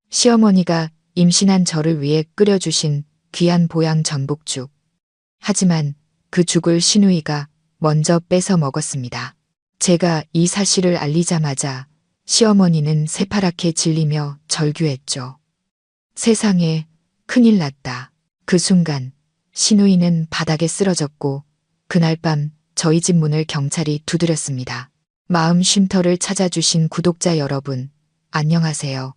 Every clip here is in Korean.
시어머니가 임신한 저를 위해 끓여주신 귀한 보양 전복죽. 하지만 그 죽을 시누이가 먼저 뺏어 먹었습니다. 제가 이 사실을 알리자마자 시어머니는 새파랗게 질리며 절규했죠. 세상에, 큰일 났다. 그 순간 시누이는 바닥에 쓰러졌고 그날 밤 저희 집 문을 경찰이 두드렸습니다. 마음 쉼터를 찾아주신 구독자 여러분, 안녕하세요.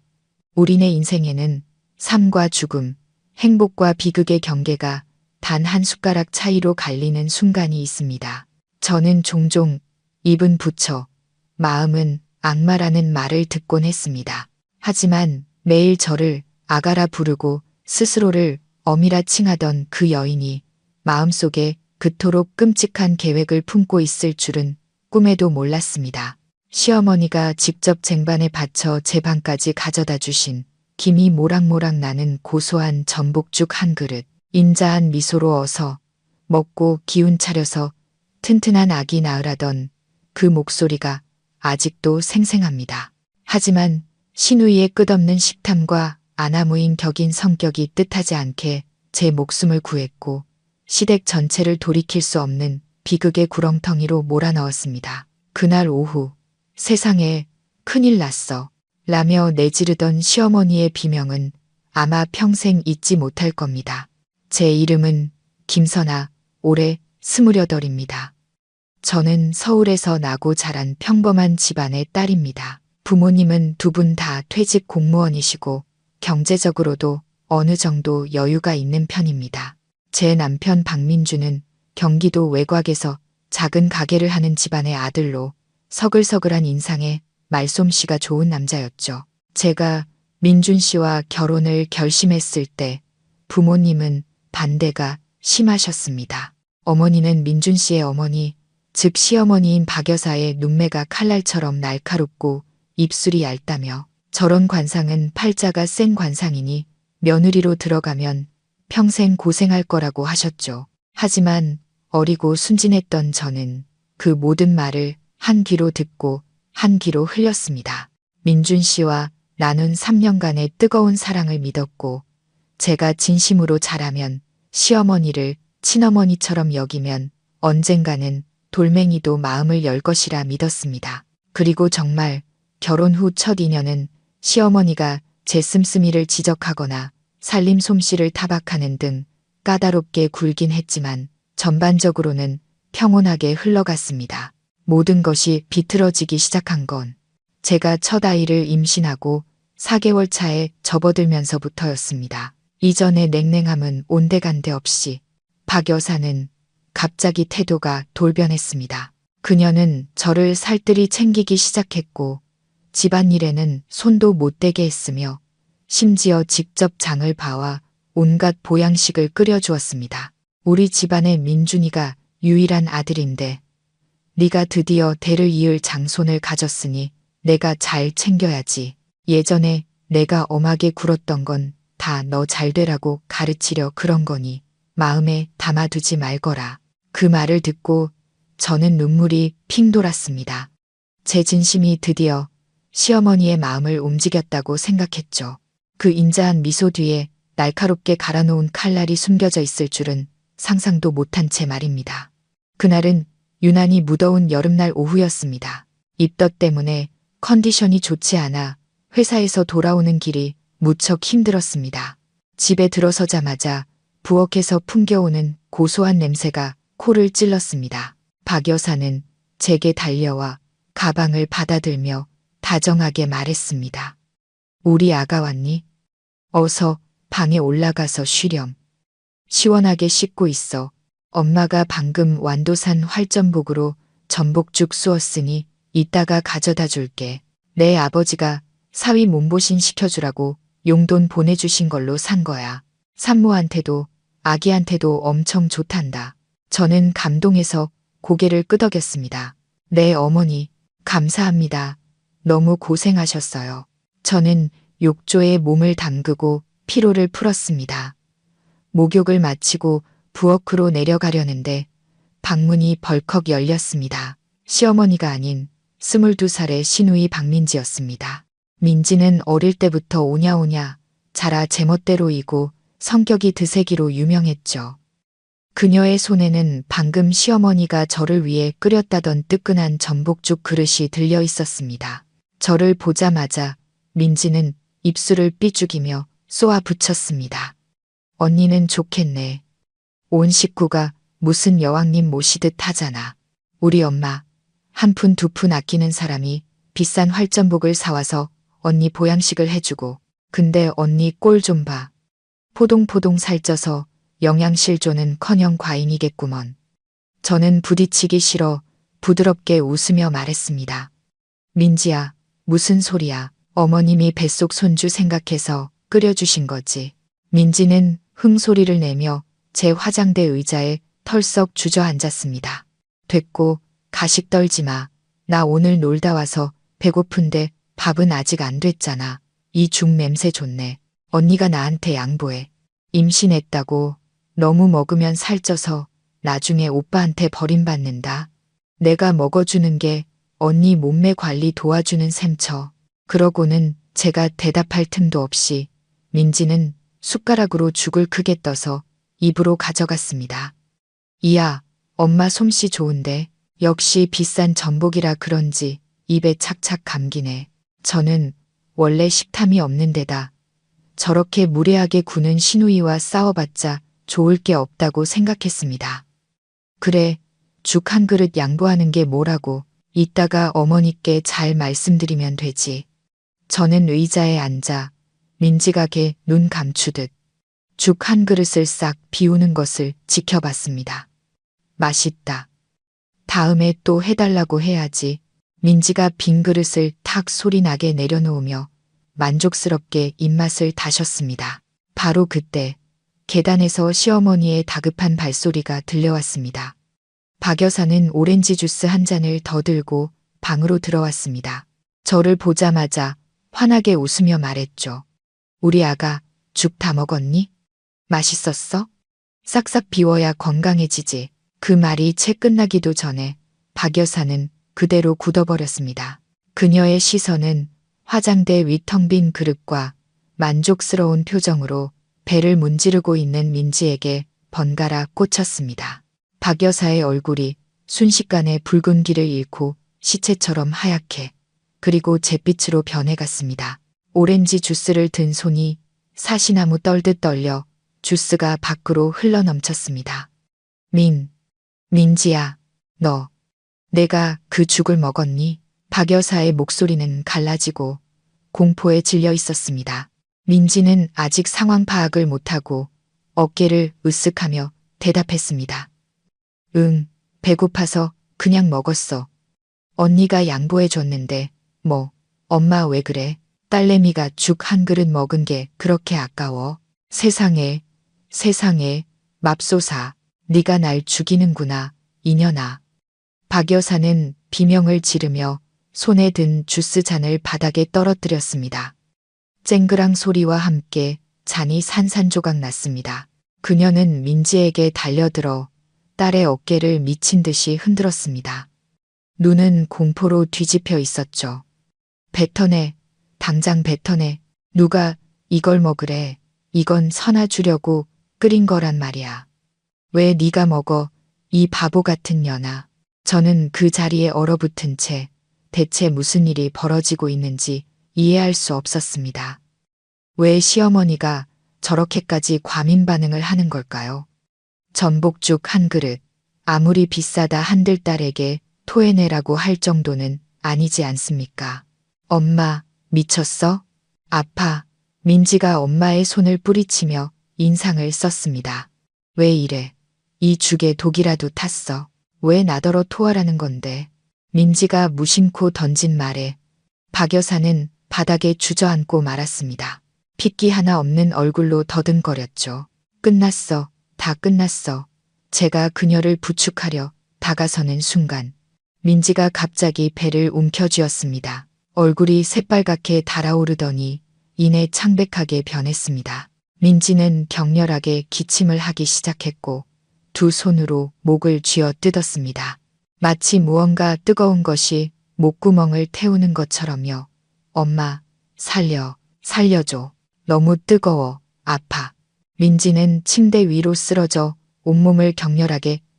우리네 인생에는 삶과 죽음, 행복과 비극의 경계가 단 한 숟가락 차이로 갈리는 순간이 있습니다. 저는 종종 입은 부처, 마음은 악마라는 말을 듣곤 했습니다. 하지만 매일 저를 아가라 부르고 스스로를 어미라 칭하던 그 여인이 마음속에 그토록 끔찍한 계획을 품고 있을 줄은 꿈에도 몰랐습니다. 시어머니가 직접 쟁반에 받쳐 제 방까지 가져다 주신 김이 모락모락 나는 고소한 전복죽 한 그릇, 인자한 미소로 어서 먹고 기운 차려서 튼튼한 아기 낳으라던 그 목소리가 아직도 생생합니다. 하지만 시누이의 끝없는 식탐과 아나무인 격인 성격이 뜻하지 않게 제 목숨을 구했고 시댁 전체를 돌이킬 수 없는 비극의 구렁텅이로 몰아넣었습니다. 그날 오후 세상에 큰일 났어 라며 내지르던 시어머니의 비명은 아마 평생 잊지 못할 겁니다. 제 이름은 김선아, 올해 28입니다. 저는 서울에서 나고 자란 평범한 집안의 딸입니다. 부모님은 두 분 다 퇴직 공무원이시고 경제적으로도 어느 정도 여유가 있는 편입니다. 제 남편 박민주는 경기도 외곽에서 작은 가게를 하는 집안의 아들로 서글서글한 인상에 말솜씨가 좋은 남자였죠. 제가 민준 씨와 결혼을 결심했을 때 부모님은 반대가 심하셨습니다. 어머니는 민준 씨의 어머니, 즉 시어머니인 박 여사의 눈매가 칼날처럼 날카롭고 입술이 얇다며 저런 관상은 팔자가 센 관상이니 며느리로 들어가면 평생 고생할 거라고 하셨죠. 하지만 어리고 순진했던 저는 그 모든 말을 한 귀로 듣고 한 귀로 흘렸습니다. 민준 씨와 나눈 3년간의 뜨거운 사랑을 믿었고 제가 진심으로 잘하면 시어머니를 친어머니처럼 여기면 언젠가는 돌멩이도 마음을 열 것이라 믿었습니다. 그리고 정말 결혼 후 첫 인연은 시어머니가 제 씀씀이를 지적하거나 살림 솜씨를 타박하는 등 까다롭게 굴긴 했지만 전반적으로는 평온하게 흘러갔습니다. 모든 것이 비틀어지기 시작한 건 제가 첫 아이를 임신하고 4개월 차에 접어들면서부터였습니다. 이전의 냉랭함은 온데간데 없이 박 여사는 갑자기 태도가 돌변했습니다. 그녀는 저를 살뜰히 챙기기 시작했고 집안일에는 손도 못 대게 했으며 심지어 직접 장을 봐와 온갖 보양식을 끓여주었습니다. 우리 집안의 민준이가 유일한 아들인데 네가 드디어 대를 이을 장손을 가졌으니 내가 잘 챙겨야지. 예전에 내가 엄하게 굴었던 건 다 너 잘 되라고 가르치려 그런 거니 마음에 담아두지 말거라. 그 말을 듣고 저는 눈물이 핑 돌았습니다. 제 진심이 드디어 시어머니의 마음을 움직였다고 생각했죠. 그 인자한 미소 뒤에 날카롭게 갈아놓은 칼날이 숨겨져 있을 줄은 상상도 못한 채 말입니다. 그날은 유난히 무더운 여름날 오후였습니다. 입덧 때문에 컨디션이 좋지 않아 회사에서 돌아오는 길이 무척 힘들었습니다. 집에 들어서자마자 부엌에서 풍겨오는 고소한 냄새가 코를 찔렀습니다. 박 여사는 제게 달려와 가방을 받아들며 다정하게 말했습니다. 우리 아가 왔니? 어서 방에 올라가서 쉬렴. 시원하게 씻고 있어. 엄마가 방금 완도산 활전복으로 전복죽 쑤었으니 이따가 가져다 줄게. 내 아버지가 사위 몸보신 시켜주라고 용돈 보내주신 걸로 산 거야. 산모한테도 아기한테도 엄청 좋단다. 저는 감동해서 고개를 끄덕였습니다. 네 어머니, 감사합니다. 너무 고생하셨어요. 저는 욕조에 몸을 담그고 피로를 풀었습니다. 목욕을 마치고 부엌으로 내려가려는데 방문이 벌컥 열렸습니다. 시어머니가 아닌 22살의 시누이 박민지였습니다. 민지는 어릴 때부터 오냐오냐 자라 제멋대로이고 성격이 드세기로 유명했죠. 그녀의 손에는 방금 시어머니가 저를 위해 끓였다던 뜨끈한 전복죽 그릇이 들려 있었습니다. 저를 보자마자 민지는 입술을 삐죽이며 쏘아 붙였습니다. 언니는 좋겠네. 온 식구가 무슨 여왕님 모시듯 하잖아. 우리 엄마 한 푼 두 푼 아끼는 사람이 비싼 활전복을 사와서 언니 보양식을 해주고 근데 언니 꼴 좀 봐. 포동포동 살쪄서 영양실조는커녕 과잉이겠구먼. 저는 부딪히기 싫어 부드럽게 웃으며 말했습니다. 민지야, 무슨 소리야. 어머님이 뱃속 손주 생각해서 끓여주신 거지. 민지는 흥소리를 내며 제 화장대 의자에 털썩 주저앉았습니다. 됐고, 가식 떨지 마. 나 오늘 놀다 와서 배고픈데 밥은 아직 안 됐잖아. 이 죽 냄새 좋네. 언니가 나한테 양보해. 임신했다고 너무 먹으면 살쪄서 나중에 오빠한테 버림받는다. 내가 먹어주는 게 언니 몸매 관리 도와주는 셈쳐. 그러고는 제가 대답할 틈도 없이 민지는 숟가락으로 죽을 크게 떠서 입으로 가져갔습니다. 이야, 엄마 솜씨 좋은데 역시 비싼 전복이라 그런지 입에 착착 감기네. 저는 원래 식탐이 없는 데다 저렇게 무례하게 구는 시누이와 싸워봤자 좋을 게 없다고 생각했습니다. 그래, 죽 한 그릇 양보하는 게 뭐라고 이따가 어머니께 잘 말씀드리면 되지. 저는 의자에 앉아 민지가게 눈 감추듯 죽 한 그릇을 싹 비우는 것을 지켜봤습니다. 맛있다. 다음에 또 해달라고 해야지. 민지가 빈 그릇을 탁 소리나게 내려놓으며 만족스럽게 입맛을 다셨습니다. 바로 그때 계단에서 시어머니의 다급한 발소리가 들려왔습니다. 박 여사는 오렌지 주스 한 잔을 더 들고 방으로 들어왔습니다. 저를 보자마자 환하게 웃으며 말했죠. 우리 아가 죽 다 먹었니? 맛있었어? 싹싹 비워야 건강해지지. 그 말이 채 끝나기도 전에 박 여사는 그대로 굳어버렸습니다. 그녀의 시선은 화장대 위 텅 빈 그릇과 만족스러운 표정으로 배를 문지르고 있는 민지에게 번갈아 꽂혔습니다. 박 여사의 얼굴이 순식간에 붉은기를 잃고 시체처럼 하얗게 그리고 잿빛으로 변해갔습니다. 오렌지 주스를 든 손이 사시나무 떨듯 떨려 주스가 밖으로 흘러넘쳤습니다. 민지야, 너 내가 그 죽을 먹었니? 박 여사의 목소리는 갈라지고 공포에 질려 있었습니다. 민지는 아직 상황 파악을 못하고 어깨를 으쓱하며 대답했습니다. 응, 배고파서 그냥 먹었어. 언니가 양보해 줬는데 뭐 엄마 왜 그래? 딸내미가 죽 한 그릇 먹은 게 그렇게 아까워? 세상에 맙소사, 네가 날 죽이는구나, 이년아. 박 여사는 비명을 지르며 손에 든 주스 잔을 바닥에 떨어뜨렸습니다. 쨍그랑 소리와 함께 잔이 산산조각 났습니다. 그녀는 민지에게 달려들어 딸의 어깨를 미친 듯이 흔들었습니다. 눈은 공포로 뒤집혀 있었죠. 뱉어내, 당장 뱉어내. 누가 이걸 먹으래. 이건 선아 주려고 끓인 거란 말이야. 왜 네가 먹어, 이 바보 같은 년아. 저는 그 자리에 얼어붙은 채 대체 무슨 일이 벌어지고 있는지 이해할 수 없었습니다. 왜 시어머니가 저렇게까지 과민 반응을 하는 걸까요? 전복죽 한 그릇, 아무리 비싸다 한들 딸에게 토해내라고 할 정도는 아니지 않습니까? 엄마, 미쳤어? 아파. 민지가 엄마의 손을 뿌리치며 인상을 썼습니다. 왜 이래? 이 죽에 독이라도 탔어. 왜 나더러 토하라는 건데? 민지가 무심코 던진 말에 박 여사는 바닥에 주저앉고 말았습니다. 핏기 하나 없는 얼굴로 더듬거렸죠. 끝났어. 다 끝났어. 제가 그녀를 부축하려 다가서는 순간 민지가 갑자기 배를 움켜쥐었습니다. 얼굴이 새빨갛게 달아오르더니 이내 창백하게 변했습니다. 민지는 격렬하게 기침을 하기 시작했고 두 손으로 목을 쥐어 뜯었습니다. 마치 무언가 뜨거운 것이 목구멍을 태우는 것처럼요. 엄마, 살려줘. 너무 뜨거워. 아파. 민지는 침대 위로 쓰러져 온몸을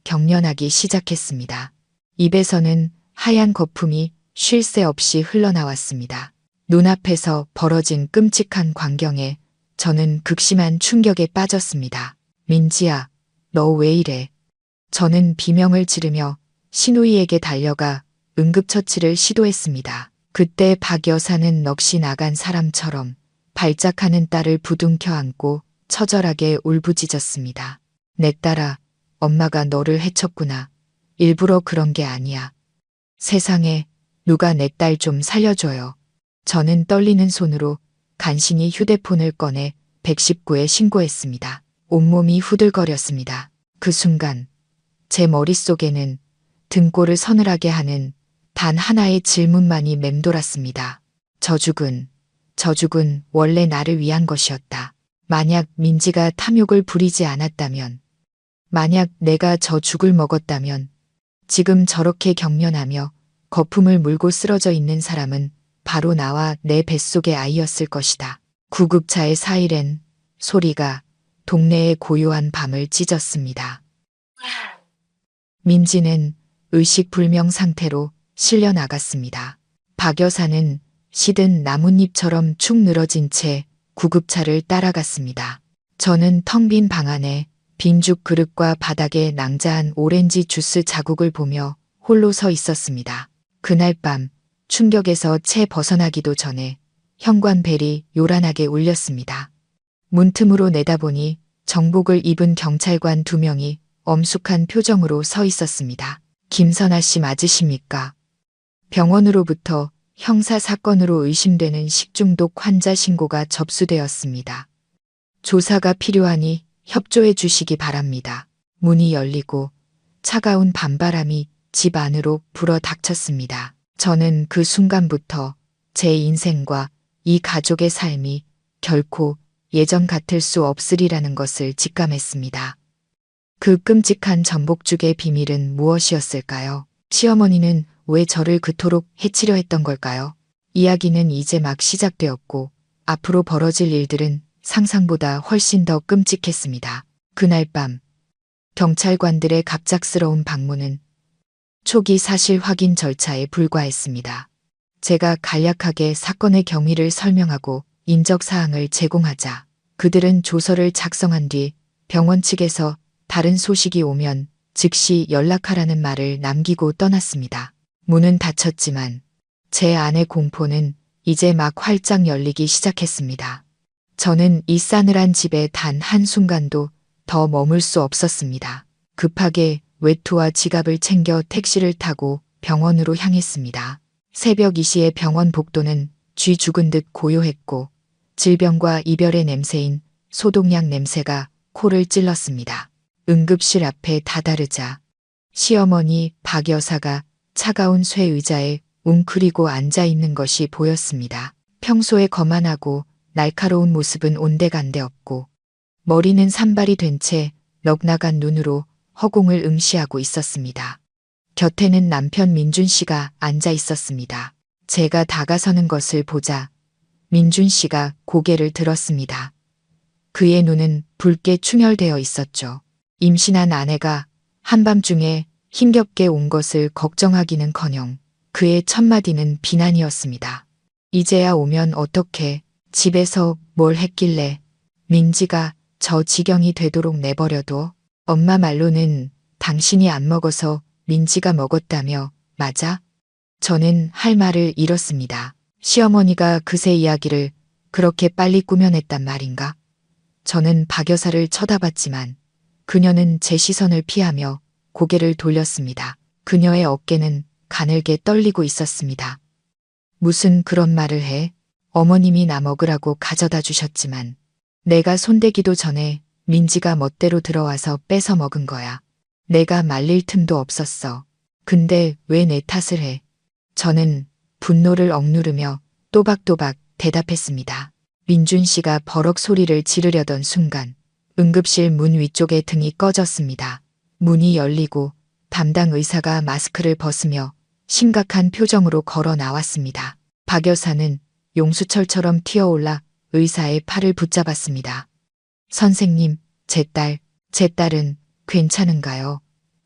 경련하기 시작했습니다. 입에서는 하얀 거품이 쉴 새 없이 흘러나왔습니다. 눈앞에서 벌어진 끔찍한 광경에 저는 극심한 충격에 빠졌습니다. 민지야, 너 왜 이래? 저는 비명을 지르며 신우이에게 달려가 응급처치를 시도했습니다. 그때 박 여사는 넋이 나간 사람처럼 발작하는 딸을 부둥켜 안고 처절하게 울부짖었습니다. 내 딸아, 엄마가 너를 해쳤구나. 일부러 그런 게 아니야. 세상에, 누가 내 딸 좀 살려줘요. 저는 떨리는 손으로 간신히 휴대폰을 꺼내 119에 신고했습니다. 온몸이 후들거렸습니다. 그 순간 제 머릿속에는 등골을 서늘하게 하는 단 하나의 질문만이 맴돌았습니다. 저 죽은 원래 나를 위한 것이었다. 만약 민지가 탐욕을 부리지 않았다면, 만약 내가 저 죽을 먹었다면, 지금 저렇게 경련하며 거품을 물고 쓰러져 있는 사람은 바로 나와 내 뱃속의 아이였을 것이다. 구급차의 사이렌 소리가 동네의 고요한 밤을 찢었습니다. 민지는 의식불명 상태로 실려 나갔습니다. 박 여사는 시든 나뭇잎처럼 축 늘어진 채 구급차를 따라갔습니다. 저는 텅 빈 방 안에 빈죽 그릇과 바닥에 낭자한 오렌지 주스 자국을 보며 홀로 서 있었습니다. 그날 밤 충격에서 채 벗어나기도 전에 현관벨이 요란하게 울렸습니다. 문틈으로 내다보니 정복을 입은 경찰관 2명이 엄숙한 표정으로 서 있었습니다. 김선아 씨 맞으십니까? 병원으로부터 형사사건으로 의심되는 식중독 환자 신고가 접수되었습니다. 조사가 필요하니 협조해 주시기 바랍니다. 문이 열리고 차가운 밤바람이 집 안으로 불어 닥쳤습니다. 저는 그 순간부터 제 인생과 이 가족의 삶이 결코 예전 같을 수 없으리라는 것을 직감했습니다. 그 끔찍한 전복죽의 비밀은 무엇이었을까요? 시어머니는 왜 저를 그토록 해치려 했던 걸까요? 이야기는 이제 막 시작되었고 앞으로 벌어질 일들은 상상보다 훨씬 더 끔찍했습니다. 그날 밤 경찰관들의 갑작스러운 방문은 초기 사실 확인 절차에 불과했습니다. 제가 간략하게 사건의 경위를 설명하고 인적사항을 제공하자 그들은 조서를 작성한 뒤 병원 측에서 다른 소식이 오면 즉시 연락하라는 말을 남기고 떠났습니다. 문은 닫혔지만 제 안의 공포는 이제 막 활짝 열리기 시작했습니다. 저는 이 싸늘한 집에 단 한순간도 더 머물 수 없었습니다. 급하게 외투와 지갑을 챙겨 택시를 타고 병원으로 향했습니다. 새벽 2시의 병원 복도는 쥐 죽은 듯 고요했고 질병과 이별의 냄새인 소독약 냄새가 코를 찔렀습니다. 응급실 앞에 다다르자 시어머니 박 여사가 차가운 쇠 의자에 웅크리고 앉아 있는 것이 보였습니다. 평소에 거만하고 날카로운 모습은 온데간데 없고 머리는 산발이 된 채 넉나간 눈으로 허공을 응시하고 있었습니다. 곁에는 남편 민준 씨가 앉아 있었습니다. 제가 다가서는 것을 보자 민준 씨가 고개를 들었습니다. 그의 눈은 붉게 충혈되어 있었죠. 임신한 아내가 한밤중에 힘겹게 온 것을 걱정하기는커녕 그의 첫마디는 비난이었습니다. 이제야 오면 어떡해. 집에서 뭘 했길래 민지가 저 지경이 되도록 내버려둬. 엄마 말로는 당신이 안 먹어서 민지가 먹었다며 맞아? 저는 할 말을 잃었습니다. 시어머니가 그새 이야기를 그렇게 빨리 꾸며냈단 말인가? 저는 박 여사를 쳐다봤지만 그녀는 제 시선을 피하며 고개를 돌렸습니다. 그녀의 어깨는 가늘게 떨리고 있었습니다. 무슨 그런 말을 해? 어머님이 나 먹으라고 가져다 주셨지만 내가 손대기도 전에 민지가 멋대로 들어와서 뺏어 먹은 거야. 내가 말릴 틈도 없었어. 근데 왜 내 탓을 해? 저는 분노를 억누르며 또박또박 대답했습니다. 민준 씨가 버럭 소리를 지르려던 순간 응급실 문 위쪽에 등이 꺼졌습니다. 문이 열리고 담당 의사가 마스크를 벗으며 심각한 표정으로 걸어 나왔습니다. 박 여사는 용수철처럼 튀어올라 의사의 팔을 붙잡았습니다. 선생님, 제 딸은 괜찮은가요?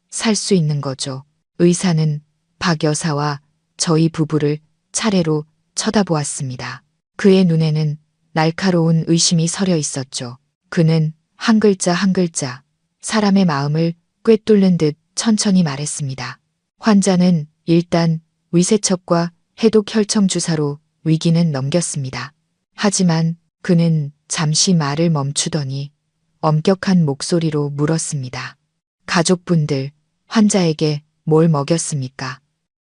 살 수 있는 거죠? 의사는 박 여사와 저희 부부를 차례로 쳐다보았습니다. 그의 눈에는 날카로운 의심이 서려 있었죠. 그는 한 글자 한 글자 사람의 마음을 꿰뚫는 듯 천천히 말했습니다. 환자는 일단 위세척과 해독 혈청 주사로 위기는 넘겼습니다. 하지만 그는 잠시 말을 멈추더니 엄격한 목소리로 물었습니다. 가족분들, 환자에게 뭘 먹였습니까?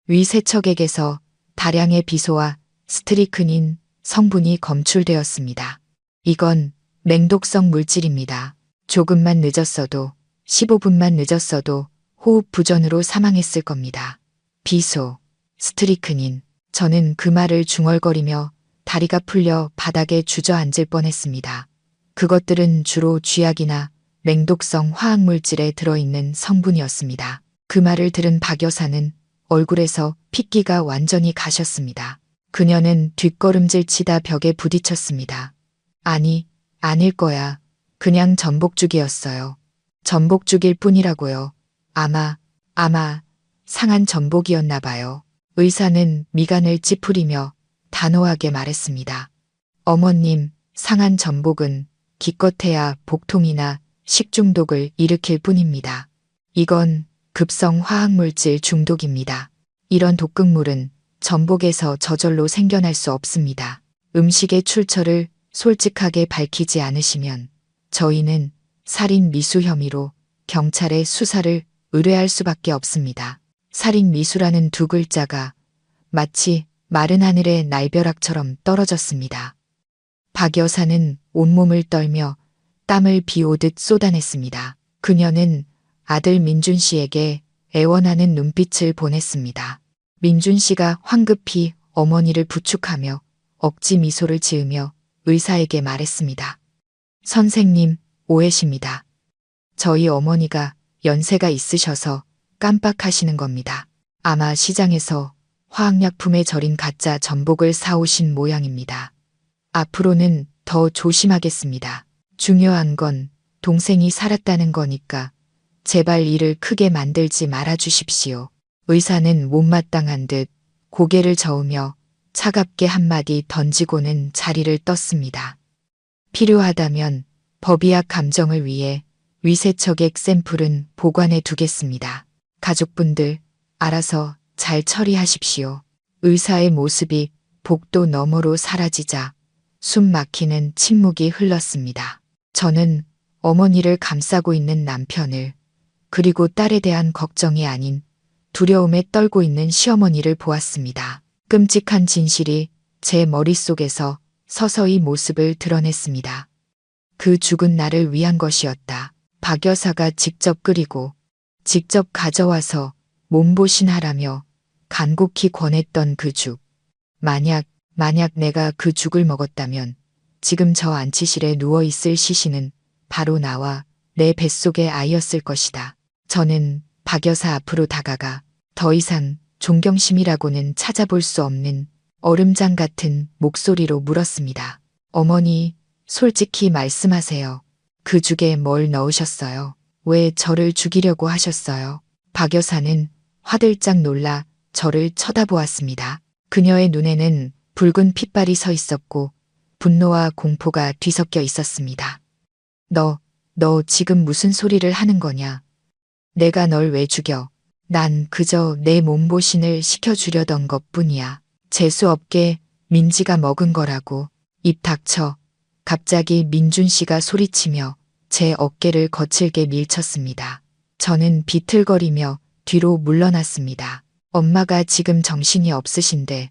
위세척액에서 다량의 비소와 스트리크닌 성분이 검출되었습니다. 이건 맹독성 물질입니다. 조금만 늦었어도 15분만 늦었어도 호흡 부전으로 사망했을 겁니다. 비소, 스트리크닌. 저는 그 말을 중얼거리며 다리가 풀려 바닥에 주저앉을 뻔했습니다. 그것들은 주로 쥐약이나 맹독성 화학물질에 들어있는 성분이었습니다. 그 말을 들은 박 여사는 얼굴에서 핏기가 완전히 가셨습니다. 그녀는 뒷걸음질 치다 벽에 부딪혔습니다. 아니, 아닐 거야. 그냥 전복죽이었어요. 전복죽일 뿐이라고요. 아마 상한 전복이었나 봐요. 의사는 미간을 찌푸리며 단호하게 말했습니다. 어머님, 상한 전복은 기껏해야 복통이나 식중독을 일으킬 뿐입니다. 이건 급성 화학물질 중독입니다. 이런 독극물은 전복에서 저절로 생겨날 수 없습니다. 음식의 출처를 솔직하게 밝히지 않으시면 저희는 살인 미수 혐의로 경찰에 수사를 의뢰할 수밖에 없습니다. 살인 미수라는 두 글자가 마치 마른 하늘의 날벼락처럼 떨어졌습니다. 박 여사는 온몸을 떨며 땀을 비오듯 쏟아냈습니다. 그녀는 아들 민준 씨에게 애원하는 눈빛을 보냈습니다. 민준 씨가 황급히 어머니를 부축하며 억지 미소를 지으며 의사에게 말했습니다. 선생님, 오해십니다. 저희 어머니가 연세가 있으셔서 깜빡하시는 겁니다. 아마 시장에서 화학약품에 절인 가짜 전복을 사오신 모양입니다. 앞으로는 더 조심하겠습니다. 중요한 건 동생이 살았다는 거니까 제발 일을 크게 만들지 말아 주십시오. 의사는 못마땅한 듯 고개를 저으며 차갑게 한마디 던지고는 자리를 떴습니다. 필요하다면 법의학 감정을 위해 위세척액 샘플은 보관해 두겠습니다. 가족분들 알아서 잘 처리하십시오. 의사의 모습이 복도 너머로 사라지자 숨 막히는 침묵이 흘렀습니다. 저는 어머니를 감싸고 있는 남편을 그리고 딸에 대한 걱정이 아닌 두려움에 떨고 있는 시어머니를 보았습니다. 끔찍한 진실이 제 머릿속에서 서서히 모습을 드러냈습니다. 그 죽은 나를 위한 것이었다. 박 여사가 직접 끓이고 직접 가져와서 몸보신하라며 간곡히 권했던 그 죽. 만약 내가 그 죽을 먹었다면 지금 저 안치실에 누워있을 시신은 바로 나와 내 뱃속의 아이였을 것이다. 저는 박 여사 앞으로 다가가 더 이상 존경심이라고는 찾아볼 수 없는 얼음장 같은 목소리로 물었습니다. 어머니, 솔직히 말씀하세요. 그 죽에 뭘 넣으셨어요? 왜 저를 죽이려고 하셨어요? 박 여사는 화들짝 놀라 저를 쳐다보았습니다. 그녀의 눈에는 붉은 핏발이 서 있었고 분노와 공포가 뒤섞여 있었습니다. 너 지금 무슨 소리를 하는 거냐? 내가 널 왜 죽여? 난 그저 내 몸보신을 시켜주려던 것뿐이야. 재수없게 민지가 먹은 거라고. 입 닥쳐. 갑자기 민준 씨가 소리치며 제 어깨를 거칠게 밀쳤습니다. 저는 비틀거리며 뒤로 물러났습니다. 엄마가 지금 정신이 없으신데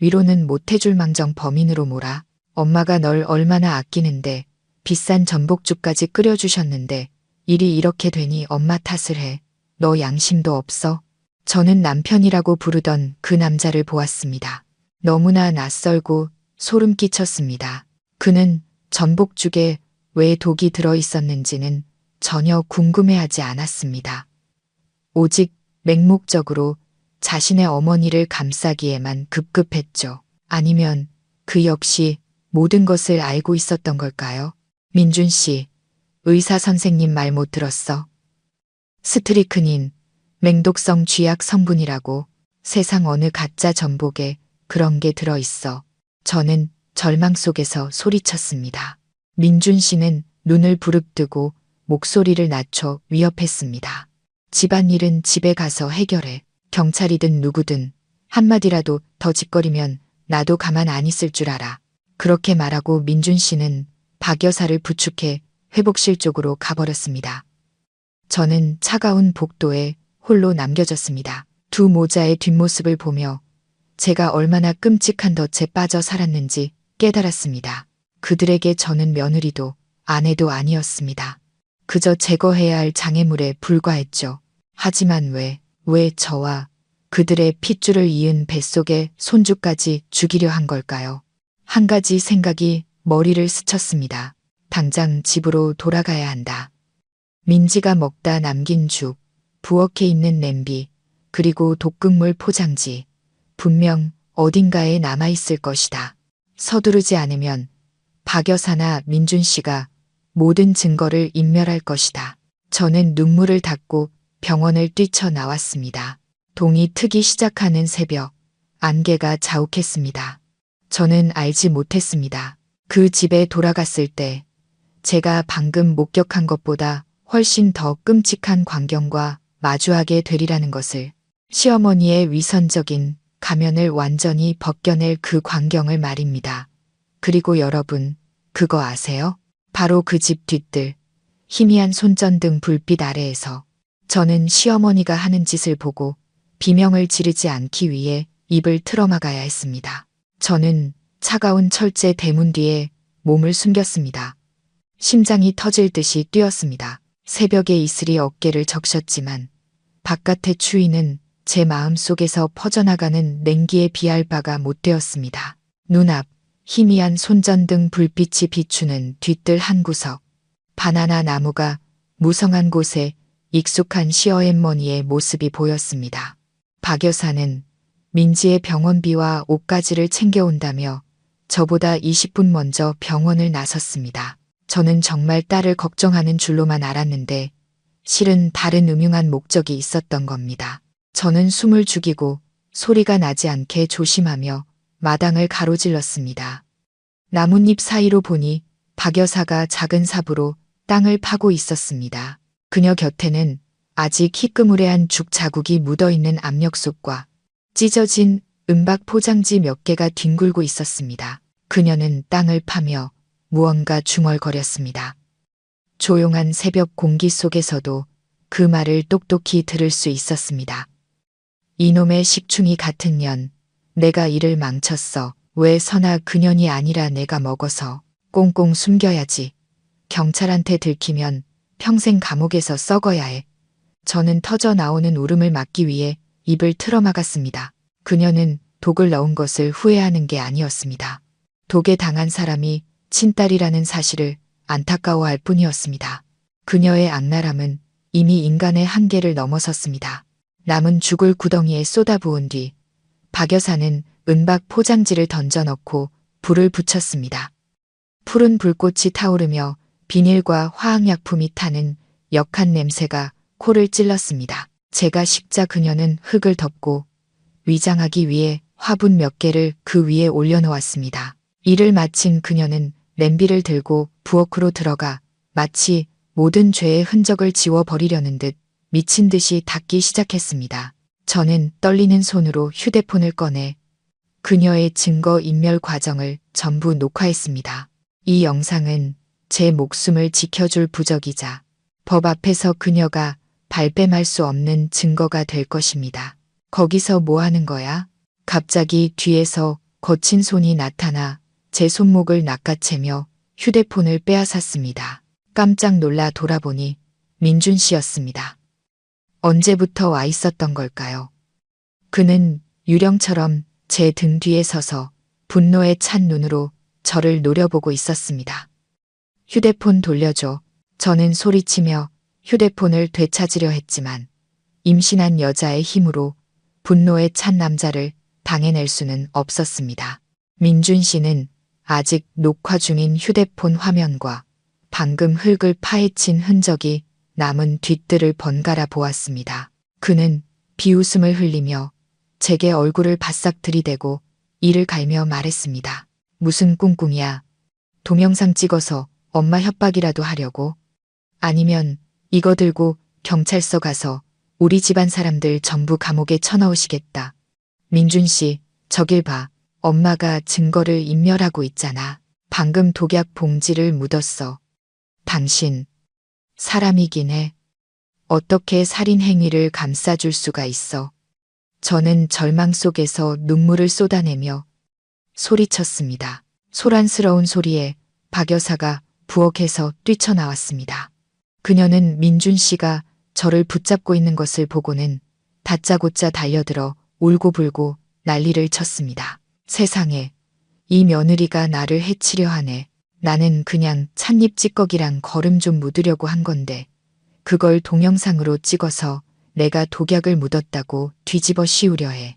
위로는 못해줄 망정 범인으로 몰아. 엄마가 널 얼마나 아끼는데 비싼 전복죽까지 끓여주셨는데 일이 이렇게 되니 엄마 탓을 해. 너 양심도 없어? 저는 남편이라고 부르던 그 남자를 보았습니다. 너무나 낯설고 소름 끼쳤습니다. 그는 전복죽에 왜 독이 들어있었는지는 전혀 궁금해하지 않았습니다. 오직 맹목적으로 자신의 어머니를 감싸기에만 급급했죠. 아니면 그 역시 모든 것을 알고 있었던 걸까요? 민준 씨, 의사 선생님 말 못 들었어. 스트리크닌, 맹독성 쥐약 성분이라고. 세상 어느 가짜 전복에 그런 게 들어있어. 저는 절망 속에서 소리쳤습니다. 민준 씨는 눈을 부릅뜨고 목소리를 낮춰 위협했습니다. 집안일은 집에 가서 해결해. 경찰이든 누구든 한마디라도 더 짓거리면 나도 가만 안 있을 줄 알아. 그렇게 말하고 민준 씨는 박 여사를 부축해 회복실 쪽으로 가버렸습니다. 저는 차가운 복도에 홀로 남겨졌습니다. 두 모자의 뒷모습을 보며 제가 얼마나 끔찍한 덫에 빠져 살았는지 깨달았습니다. 그들에게 저는 며느리도 아내도 아니었습니다. 그저 제거해야 할 장애물에 불과했죠. 하지만 왜 저와 그들의 핏줄을 이은 뱃속의 손주까지 죽이려 한 걸까요? 한 가지 생각이 머리를 스쳤습니다. 당장 집으로 돌아가야 한다. 민지가 먹다 남긴 죽, 부엌에 있는 냄비, 그리고 독극물 포장지, 분명 어딘가에 남아있을 것이다. 서두르지 않으면 박 여사나 민준 씨가 모든 증거를 인멸할 것이다. 저는 눈물을 닦고 병원을 뛰쳐나왔습니다. 동이 트기 시작하는 새벽, 안개가 자욱했습니다. 저는 알지 못했습니다. 그 집에 돌아갔을 때 제가 방금 목격한 것보다 훨씬 더 끔찍한 광경과 마주하게 되리라는 것을. 시어머니의 위선적인 가면을 완전히 벗겨낼 그 광경을 말입니다. 그리고 여러분, 그거 아세요? 바로 그 집 뒤뜰, 희미한 손전등 불빛 아래에서 저는 시어머니가 하는 짓을 보고 비명을 지르지 않기 위해 입을 틀어막아야 했습니다. 저는 차가운 철제 대문 뒤에 몸을 숨겼습니다. 심장이 터질 듯이 뛰었습니다. 새벽의 이슬이 어깨를 적셨지만 바깥의 추위는 제 마음 속에서 퍼져나가는 냉기에 비할 바가 못 되었습니다. 눈앞, 희미한 손전등 불빛이 비추는 뒤뜰 한 구석, 바나나 나무가 무성한 곳에 익숙한 시어머니의 모습이 보였습니다. 박 여사는 민지의 병원비와 옷가지를 챙겨온다며 저보다 20분 먼저 병원을 나섰습니다. 저는 정말 딸을 걱정하는 줄로만 알았는데 실은 다른 음흉한 목적이 있었던 겁니다. 저는 숨을 죽이고 소리가 나지 않게 조심하며 마당을 가로질렀습니다. 나뭇잎 사이로 보니 박 여사가 작은 삽으로 땅을 파고 있었습니다. 그녀 곁에는 아직 희끄무레한 죽 자국이 묻어있는 압력솥과 찢어진 은박 포장지 몇 개가 뒹굴고 있었습니다. 그녀는 땅을 파며 무언가 중얼거렸습니다. 조용한 새벽 공기 속에서도 그 말을 똑똑히 들을 수 있었습니다. 이놈의 식충이 같은 년, 내가 이를 망쳤어. 왜 선아 그년이 아니라 내가 먹어서 꽁꽁 숨겨야지. 경찰한테 들키면 평생 감옥에서 썩어야 해. 저는 터져 나오는 울음을 막기 위해 입을 틀어막았습니다. 그녀는 독을 넣은 것을 후회하는 게 아니었습니다. 독에 당한 사람이 친딸이라는 사실을 안타까워할 뿐이었습니다. 그녀의 악랄함은 이미 인간의 한계를 넘어섰습니다. 남은 죽을 구덩이에 쏟아부은 뒤 박 여사는 은박 포장지를 던져넣고 불을 붙였습니다. 푸른 불꽃이 타오르며 비닐과 화학약품이 타는 역한 냄새가 코를 찔렀습니다. 제가 식자 그녀는 흙을 덮고 위장하기 위해 화분 몇 개를 그 위에 올려놓았습니다. 일을 마친 그녀는 냄비를 들고 부엌으로 들어가 마치 모든 죄의 흔적을 지워버리려는 듯 미친 듯이 닦기 시작했습니다. 저는 떨리는 손으로 휴대폰을 꺼내 그녀의 증거 인멸 과정을 전부 녹화했습니다. 이 영상은 제 목숨을 지켜줄 부적이자 법 앞에서 그녀가 발뺌할 수 없는 증거가 될 것입니다. 거기서 뭐 하는 거야? 갑자기 뒤에서 거친 손이 나타나 제 손목을 낚아채며 휴대폰을 빼앗았습니다. 깜짝 놀라 돌아보니 민준 씨였습니다. 언제부터 와 있었던 걸까요? 그는 유령처럼 제 등 뒤에 서서 분노에 찬 눈으로 저를 노려보고 있었습니다. 휴대폰 돌려줘. 저는 소리치며 휴대폰을 되찾으려 했지만 임신한 여자의 힘으로 분노에 찬 남자를 당해낼 수는 없었습니다. 민준 씨는 아직 녹화 중인 휴대폰 화면과 방금 흙을 파헤친 흔적이 남은 뒷뜰을 번갈아 보았습니다. 그는 비웃음을 흘리며 제게 얼굴을 바싹 들이대고 이를 갈며 말했습니다. 무슨 꿍꿍이야. 동영상 찍어서 엄마 협박이라도 하려고? 아니면 이거 들고 경찰서 가서 우리 집안 사람들 전부 감옥에 쳐넣으시겠다. 민준 씨, 저길 봐. 엄마가 증거를 인멸하고 있잖아. 방금 독약 봉지를 묻었어. 당신, 사람이긴 해. 어떻게 살인 행위를 감싸줄 수가 있어. 저는 절망 속에서 눈물을 쏟아내며 소리쳤습니다. 소란스러운 소리에 박 여사가 부엌에서 뛰쳐나왔습니다. 그녀는 민준 씨가 저를 붙잡고 있는 것을 보고는 다짜고짜 달려들어 울고불고 난리를 쳤습니다. 세상에, 이 며느리가 나를 해치려 하네. 나는 그냥 찻잎 찌꺼기랑 거름 좀 묻으려고 한 건데 그걸 동영상으로 찍어서 내가 독약을 묻었다고 뒤집어 씌우려 해.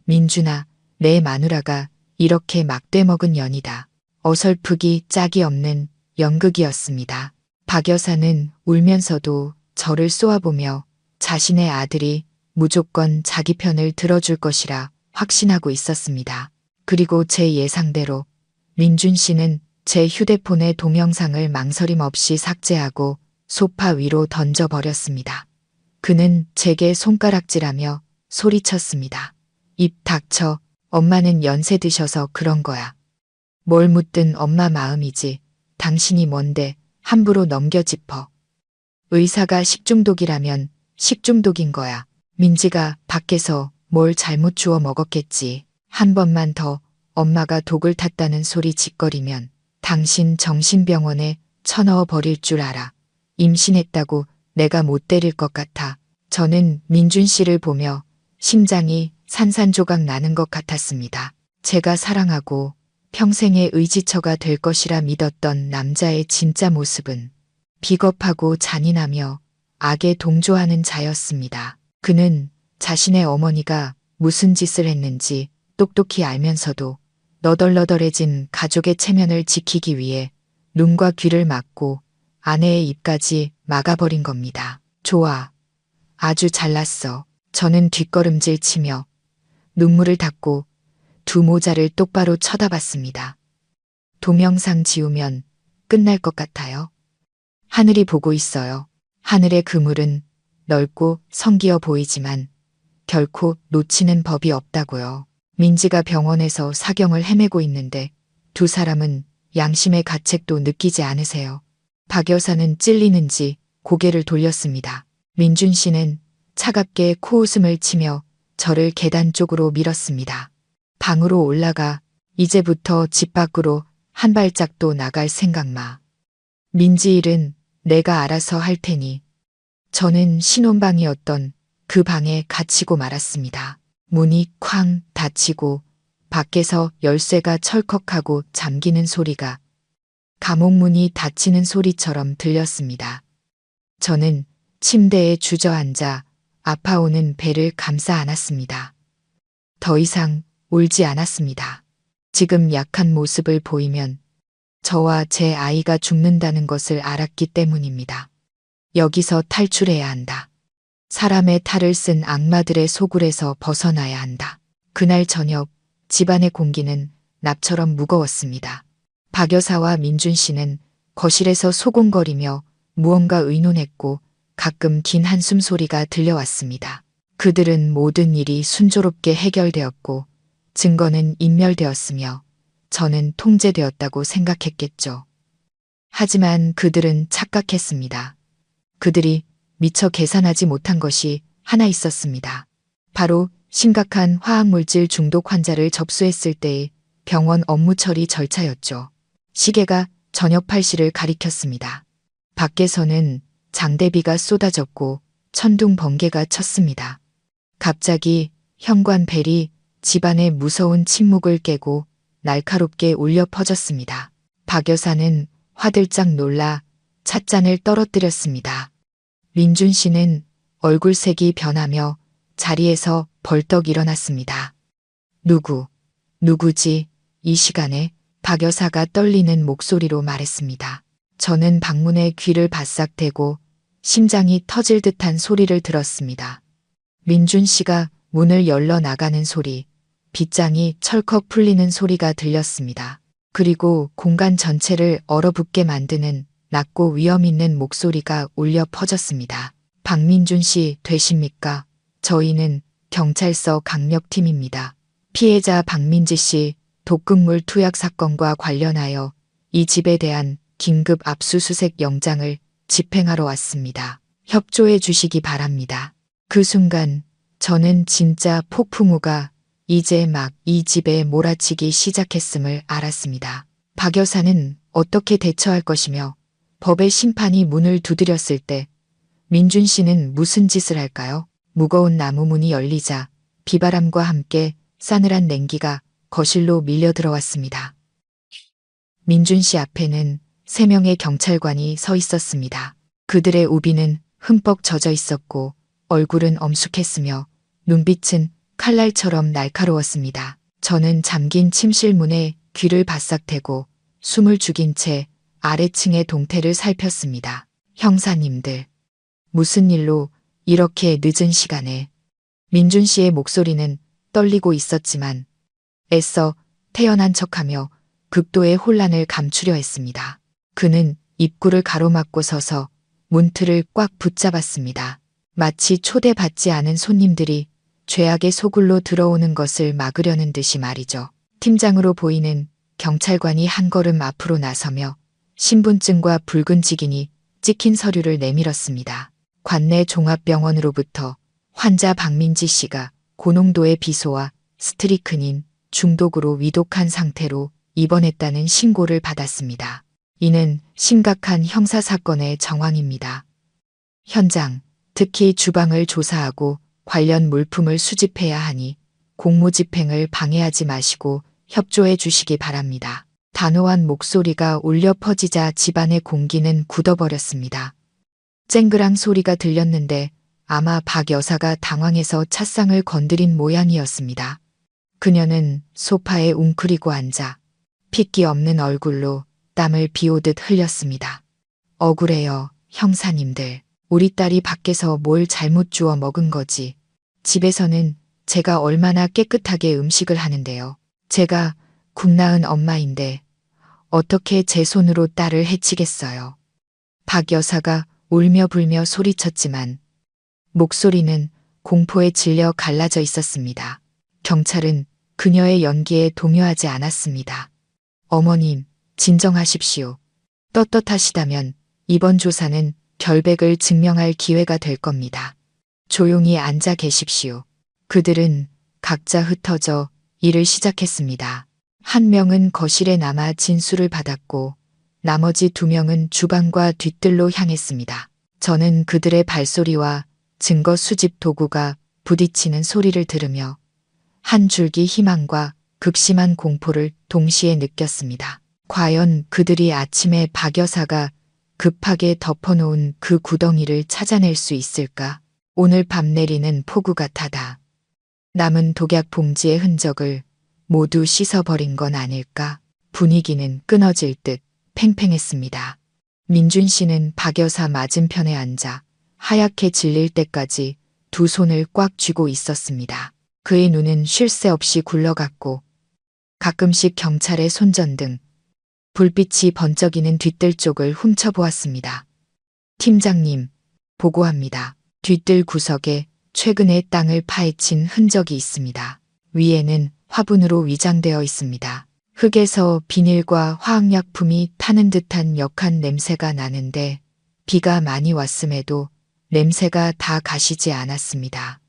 민준아, 내 마누라가 이렇게 막대 먹은 년이다. 어설프기 짝이 없는 연극이었습니다. 박 여사는 울면서도 저를 쏘아보며 자신의 아들이 무조건 자기 편을 들어줄 것이라 확신하고 있었습니다. 그리고 제 예상대로 민준 씨는 제 휴대폰의 동영상을 망설임 없이 삭제하고 소파 위로 던져버렸습니다. 그는 제게 손가락질하며 소리쳤습니다. 입 닥쳐. 엄마는 연세 드셔서 그런 거야. 뭘 묻든 엄마 마음이지. 당신이 뭔데 함부로 넘겨짚어. 의사가 식중독이라면 식중독인 거야. 민지가 밖에서 뭘 잘못 주워 먹었겠지. 한 번만 더 엄마가 독을 탔다는 소리 짓거리면 당신 정신병원에 쳐넣어 버릴 줄 알아. 임신했다고 내가 못 때릴 것 같아. 저는 민준 씨를 보며 심장이 산산조각 나는 것 같았습니다. 제가 사랑하고 평생의 의지처가 될 것이라 믿었던 남자의 진짜 모습은 비겁하고 잔인하며 악에 동조하는 자였습니다. 그는 자신의 어머니가 무슨 짓을 했는지 똑똑히 알면서도 너덜너덜해진 가족의 체면을 지키기 위해 눈과 귀를 막고 아내의 입까지 막아버린 겁니다. 좋아. 아주 잘났어. 저는 뒷걸음질 치며 눈물을 닦고 두 모자를 똑바로 쳐다봤습니다. 동영상 지우면 끝날 것 같아요. 하늘이 보고 있어요. 하늘의 그물은 넓고 성기어 보이지만 결코 놓치는 법이 없다고요. 민지가 병원에서 사경을 헤매고 있는데 두 사람은 양심의 가책도 느끼지 않으세요. 박 여사는 찔리는지 고개를 돌렸습니다. 민준 씨는 차갑게 코웃음을 치며 저를 계단 쪽으로 밀었습니다. 방으로 올라가. 이제부터 집 밖으로 한 발짝도 나갈 생각 마. 민지 일은 내가 알아서 할 테니. 저는 신혼방이었던 그 방에 갇히고 말았습니다. 문이 쾅 닫히고 밖에서 열쇠가 철컥하고 잠기는 소리가 감옥문이 닫히는 소리처럼 들렸습니다. 저는 침대에 주저앉아 아파오는 배를 감싸 안았습니다. 더 이상 울지 않았습니다. 지금 약한 모습을 보이면 저와 제 아이가 죽는다는 것을 알았기 때문입니다. 여기서 탈출해야 한다. 사람의 탈을 쓴 악마들의 소굴에서 벗어나야 한다. 그날 저녁 집안의 공기는 납처럼 무거웠습니다. 박 여사와 민준 씨는 거실에서 소곤거리며 무언가 의논했고 가끔 긴 한숨 소리가 들려왔습니다. 그들은 모든 일이 순조롭게 해결되었고 증거는 인멸되었으며 저는 통제되었다고 생각했겠죠. 하지만 그들은 착각했습니다. 그들이 미처 계산하지 못한 것이 하나 있었습니다. 바로 심각한 화학물질 중독 환자를 접수했을 때의 병원 업무 처리 절차였죠. 시계가 저녁 8시를 가리켰습니다. 밖에서는 장대비가 쏟아졌고 천둥 번개가 쳤습니다. 갑자기 현관 벨이 집안의 무서운 침묵을 깨고 날카롭게 울려 퍼졌습니다. 박 여사는 화들짝 놀라 찻잔을 떨어뜨렸습니다. 민준 씨는 얼굴색이 변하며 자리에서 벌떡 일어났습니다. 누구지? 이 시간에 박 여사가 떨리는 목소리로 말했습니다. 저는 방문에 귀를 바싹 대고 심장이 터질 듯한 소리를 들었습니다. 민준 씨가 문을 열러 나가는 소리, 빗장이 철컥 풀리는 소리가 들렸습니다. 그리고 공간 전체를 얼어붙게 만드는 낮고 위험 있는 목소리가 울려 퍼졌습니다. 박민준 씨 되십니까? 저희는 경찰서 강력팀입니다. 피해자 박민지 씨 독극물 투약 사건과 관련하여 이 집에 대한 긴급 압수수색 영장을 집행하러 왔습니다. 협조해 주시기 바랍니다. 그 순간 저는 진짜 폭풍우가 이제 막 이 집에 몰아치기 시작했음을 알았습니다. 박 여사는 어떻게 대처할 것이며 법의 심판이 문을 두드렸을 때 민준 씨는 무슨 짓을 할까요? 무거운 나무 문이 열리자 비바람과 함께 싸늘한 냉기가 거실로 밀려 들어왔습니다. 민준 씨 앞에는 3명의 경찰관이 서 있었습니다. 그들의 우비는 흠뻑 젖어 있었고 얼굴은 엄숙했으며 눈빛은 칼날처럼 날카로웠습니다. 저는 잠긴 침실 문에 귀를 바싹 대고 숨을 죽인 채 아래층의 동태를 살폈습니다. 형사님들, 무슨 일로 이렇게 늦은 시간에. 민준 씨의 목소리는 떨리고 있었지만 애써 태연한 척하며 극도의 혼란을 감추려 했습니다. 그는 입구를 가로막고 서서 문틀을 꽉 붙잡았습니다. 마치 초대받지 않은 손님들이 죄악의 소굴로 들어오는 것을 막으려는 듯이 말이죠. 팀장으로 보이는 경찰관이 한 걸음 앞으로 나서며 신분증과 붉은 직인이 찍힌 서류를 내밀었습니다. 관내 종합병원으로부터 환자 박민지 씨가 고농도의 비소와 스트리크닌 중독으로 위독한 상태로 입원했다는 신고를 받았습니다. 이는 심각한 형사사건의 정황입니다. 현장, 특히 주방을 조사하고 관련 물품을 수집해야 하니 공무집행을 방해하지 마시고 협조해 주시기 바랍니다. 단호한 목소리가 울려 퍼지자 집안의 공기는 굳어버렸습니다. 쨍그랑 소리가 들렸는데 아마 박 여사가 당황해서 찻상을 건드린 모양이었습니다. 그녀는 소파에 웅크리고 앉아 핏기 없는 얼굴로 땀을 비오듯 흘렸습니다. 억울해요, 형사님들. 우리 딸이 밖에서 뭘 잘못 주워 먹은 거지. 집에서는 제가 얼마나 깨끗하게 음식을 하는데요. 제가 국 낳은 엄마인데 어떻게 제 손으로 딸을 해치겠어요. 박 여사가 울며 불며 소리쳤지만 목소리는 공포에 질려 갈라져 있었습니다. 경찰은 그녀의 연기에 동요하지 않았습니다. 어머님, 진정하십시오. 떳떳하시다면 이번 조사는 결백을 증명할 기회가 될 겁니다. 조용히 앉아 계십시오. 그들은 각자 흩어져 일을 시작했습니다. 한 명은 거실에 남아 진술을 받았고 나머지 2명은 주방과 뒤뜰로 향했습니다. 저는 그들의 발소리와 증거 수집 도구가 부딪히는 소리를 들으며 한 줄기 희망과 극심한 공포를 동시에 느꼈습니다. 과연 그들이 아침에 박 여사가 급하게 덮어놓은 그 구덩이를 찾아낼 수 있을까? 오늘 밤 내리는 폭우 같아다. 남은 독약 봉지의 흔적을 모두 씻어버린 건 아닐까? 분위기는 끊어질 듯 팽팽했습니다. 민준 씨는 박 여사 맞은편에 앉아 하얗게 질릴 때까지 2 손을 꽉 쥐고 있었습니다. 그의 눈은 쉴 새 없이 굴러갔고 가끔씩 경찰의 손전등, 불빛이 번쩍이는 뒤뜰 쪽을 훔쳐보았습니다. 팀장님, 보고합니다. 뒤뜰 구석에 최근에 땅을 파헤친 흔적이 있습니다. 위에는 화분으로 위장되어 있습니다. 흙에서 비닐과 화학약품이 타는 듯한 역한 냄새가 나는데 비가 많이 왔음에도 냄새가 다 가시지 않았습니다.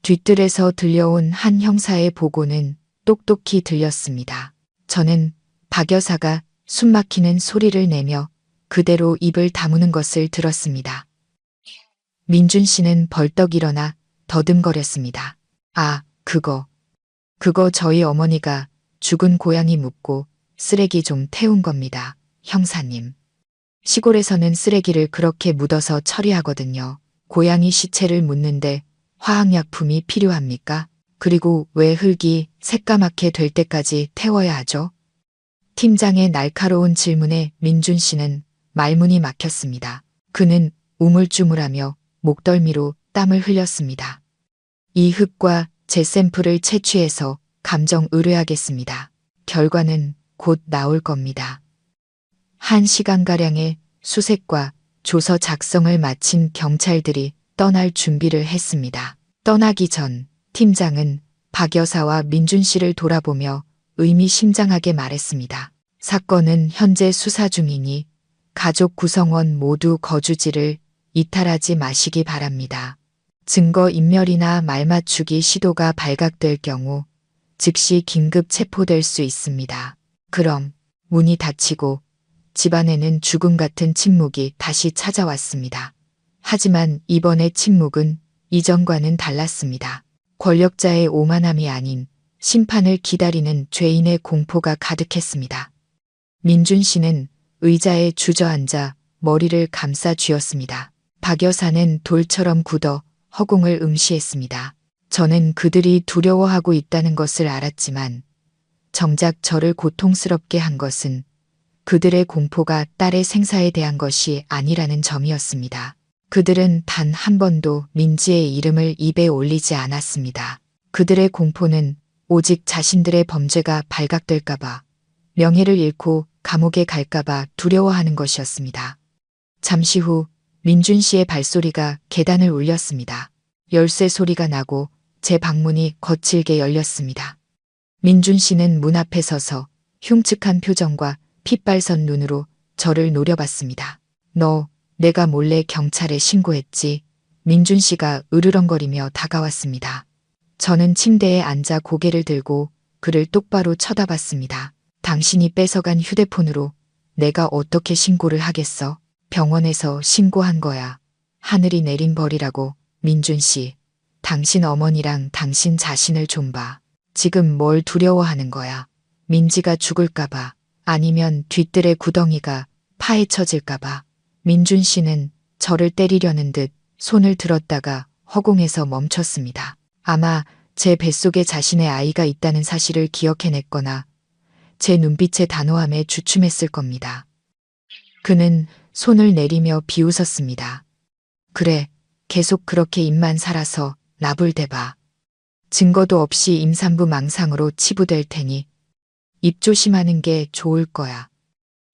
뒤뜰에서 들려온 한 형사의 보고는 똑똑히 들렸습니다. 저는 박 여사가 숨막히는 소리를 내며 그대로 입을 다무는 것을 들었습니다. 민준 씨는 벌떡 일어나 더듬거렸습니다. 아, 그거 저희 어머니가 죽은 고양이 묻고 쓰레기 좀 태운 겁니다. 형사님. 시골에서는 쓰레기를 그렇게 묻어서 처리하거든요. 고양이 시체를 묻는데 화학약품이 필요합니까? 그리고 왜 흙이 새까맣게 될 때까지 태워야 하죠? 팀장의 날카로운 질문에 민준 씨는 말문이 막혔습니다. 그는 우물쭈물하며 목덜미로 땀을 흘렸습니다. 이 흙과 제 샘플을 채취해서 감정 의뢰하겠습니다. 결과는 곧 나올 겁니다. 1시간가량의 수색과 조서 작성을 마친 경찰들이 떠날 준비를 했습니다. 떠나기 전 팀장은 박 여사와 민준 씨를 돌아보며 의미심장하게 말했습니다. 사건은 현재 수사 중이니 가족 구성원 모두 거주지를 이탈하지 마시기 바랍니다. 증거인멸이나 말맞추기 시도가 발각될 경우 즉시 긴급 체포될 수 있습니다. 그럼 문이 닫히고 집안에는 죽음 같은 침묵이 다시 찾아왔습니다. 하지만 이번의 침묵은 이전과는 달랐습니다. 권력자의 오만함이 아닌 심판을 기다리는 죄인의 공포가 가득했습니다. 민준 씨는 의자에 주저앉아 머리를 감싸 쥐었습니다. 박 여사는 돌처럼 굳어 허공을 응시했습니다. 저는 그들이 두려워하고 있다는 것을 알았지만 정작 저를 고통스럽게 한 것은 그들의 공포가 딸의 생사에 대한 것이 아니라는 점이었습니다. 그들은 단 한 번도 민지의 이름을 입에 올리지 않았습니다. 그들의 공포는 오직 자신들의 범죄가 발각될까봐, 명예를 잃고 감옥에 갈까봐 두려워하는 것이었습니다. 잠시 후 민준 씨의 발소리가 계단을 울렸습니다. 열쇠 소리가 나고 제 방문이 거칠게 열렸습니다. 민준 씨는 문 앞에 서서 흉측한 표정과 핏발선 눈으로 저를 노려봤습니다. 너 내가 몰래 경찰에 신고했지? 민준 씨가 으르렁거리며 다가왔습니다. 저는 침대에 앉아 고개를 들고 그를 똑바로 쳐다봤습니다. 당신이 뺏어간 휴대폰으로 내가 어떻게 신고를 하겠어? 병원에서 신고한 거야. 하늘이 내린 벌이라고. 민준 씨, 당신 어머니랑 당신 자신을 좀 봐. 지금 뭘 두려워하는 거야? 민지가 죽을까봐, 아니면 뒤뜰의 구덩이가 파헤쳐질까봐. 민준 씨는 저를 때리려는 듯 손을 들었다가 허공에서 멈췄습니다. 아마 제 뱃속에 자신의 아이가 있다는 사실을 기억해냈거나 제 눈빛의 단호함에 주춤했을 겁니다. 그는 손을 내리며 비웃었습니다. 그래, 계속 그렇게 입만 살아서 나불대봐. 증거도 없이 임산부 망상으로 치부될 테니 입 조심하는 게 좋을 거야.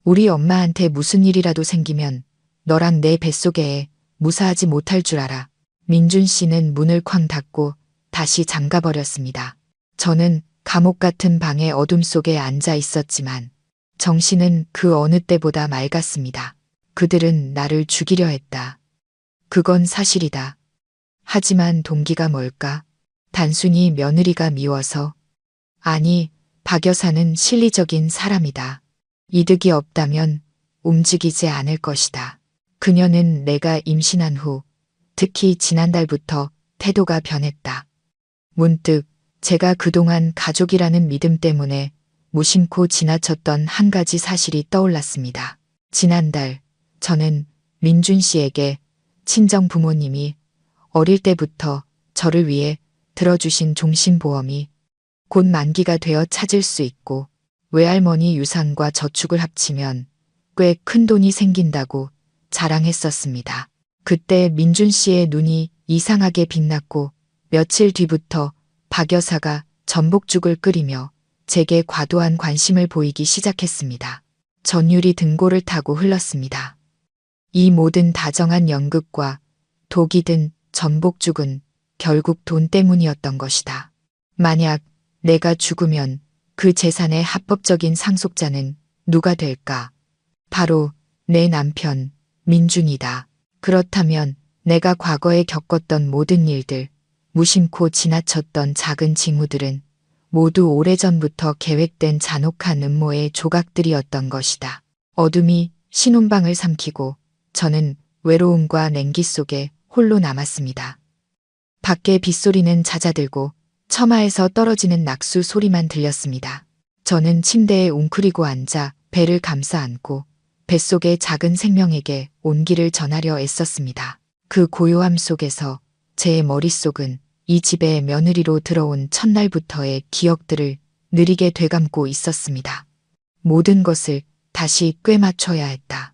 우리 엄마한테 무슨 일이라도 생기면 너랑 내 뱃속에 애 무사하지 못할 줄 알아. 민준 씨는 문을 쾅 닫고 다시 잠가버렸습니다. 저는 감옥 같은 방의 어둠 속에 앉아 있었지만 정신은 그 어느 때보다 맑았습니다. 그들은 나를 죽이려 했다. 그건 사실이다. 하지만 동기가 뭘까? 단순히 며느리가 미워서? 아니, 박 여사는 실리적인 사람이다. 이득이 없다면 움직이지 않을 것이다. 그녀는 내가 임신한 후, 특히 지난달부터 태도가 변했다. 문득 제가 그동안 가족이라는 믿음 때문에 무심코 지나쳤던 한 가지 사실이 떠올랐습니다. 지난달 저는 민준 씨에게 친정 부모님이 어릴 때부터 저를 위해 들어주신 종신보험이 곧 만기가 되어 찾을 수 있고 외할머니 유산과 저축을 합치면 꽤 큰 돈이 생긴다고 자랑했었습니다. 그때 민준 씨의 눈이 이상하게 빛났고 며칠 뒤부터 박 여사가 전복죽을 끓이며 제게 과도한 관심을 보이기 시작했습니다. 전율이 등골을 타고 흘렀습니다. 이 모든 다정한 연극과 독이 든 전복죽은 결국 돈 때문이었던 것이다. 만약 내가 죽으면 그 재산의 합법적인 상속자는 누가 될까? 바로 내 남편 민준이다. 그렇다면 내가 과거에 겪었던 모든 일들, 무심코 지나쳤던 작은 징후들은 모두 오래전부터 계획된 잔혹한 음모의 조각들이었던 것이다. 어둠이 신혼방을 삼키고 저는 외로움과 냉기 속에 홀로 남았습니다. 밖에 빗소리는 잦아들고 처마에서 떨어지는 낙수 소리만 들렸습니다. 저는 침대에 웅크리고 앉아 배를 감싸 안고 뱃속의 작은 생명에게 온기를 전하려 애썼습니다. 그 고요함 속에서 제 머릿속은 이 집에 며느리로 들어온 첫날부터의 기억들을 느리게 되감고 있었습니다. 모든 것을 다시 꿰맞춰야 했다.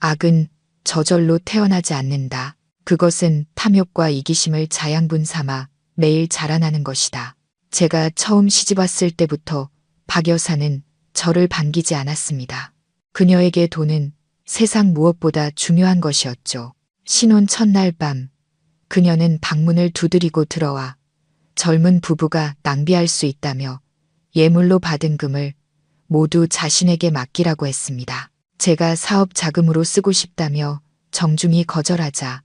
악은 저절로 태어나지 않는다. 그것은 탐욕과 이기심을 자양분 삼아 매일 자라나는 것이다. 제가 처음 시집왔을 때부터 박 여사는 저를 반기지 않았습니다. 그녀에게 돈은 세상 무엇보다 중요한 것이었죠. 신혼 첫날 밤, 그녀는 방문을 두드리고 들어와 젊은 부부가 낭비할 수 있다며 예물로 받은 금을 모두 자신에게 맡기라고 했습니다. 제가 사업 자금으로 쓰고 싶다며 정중히 거절하자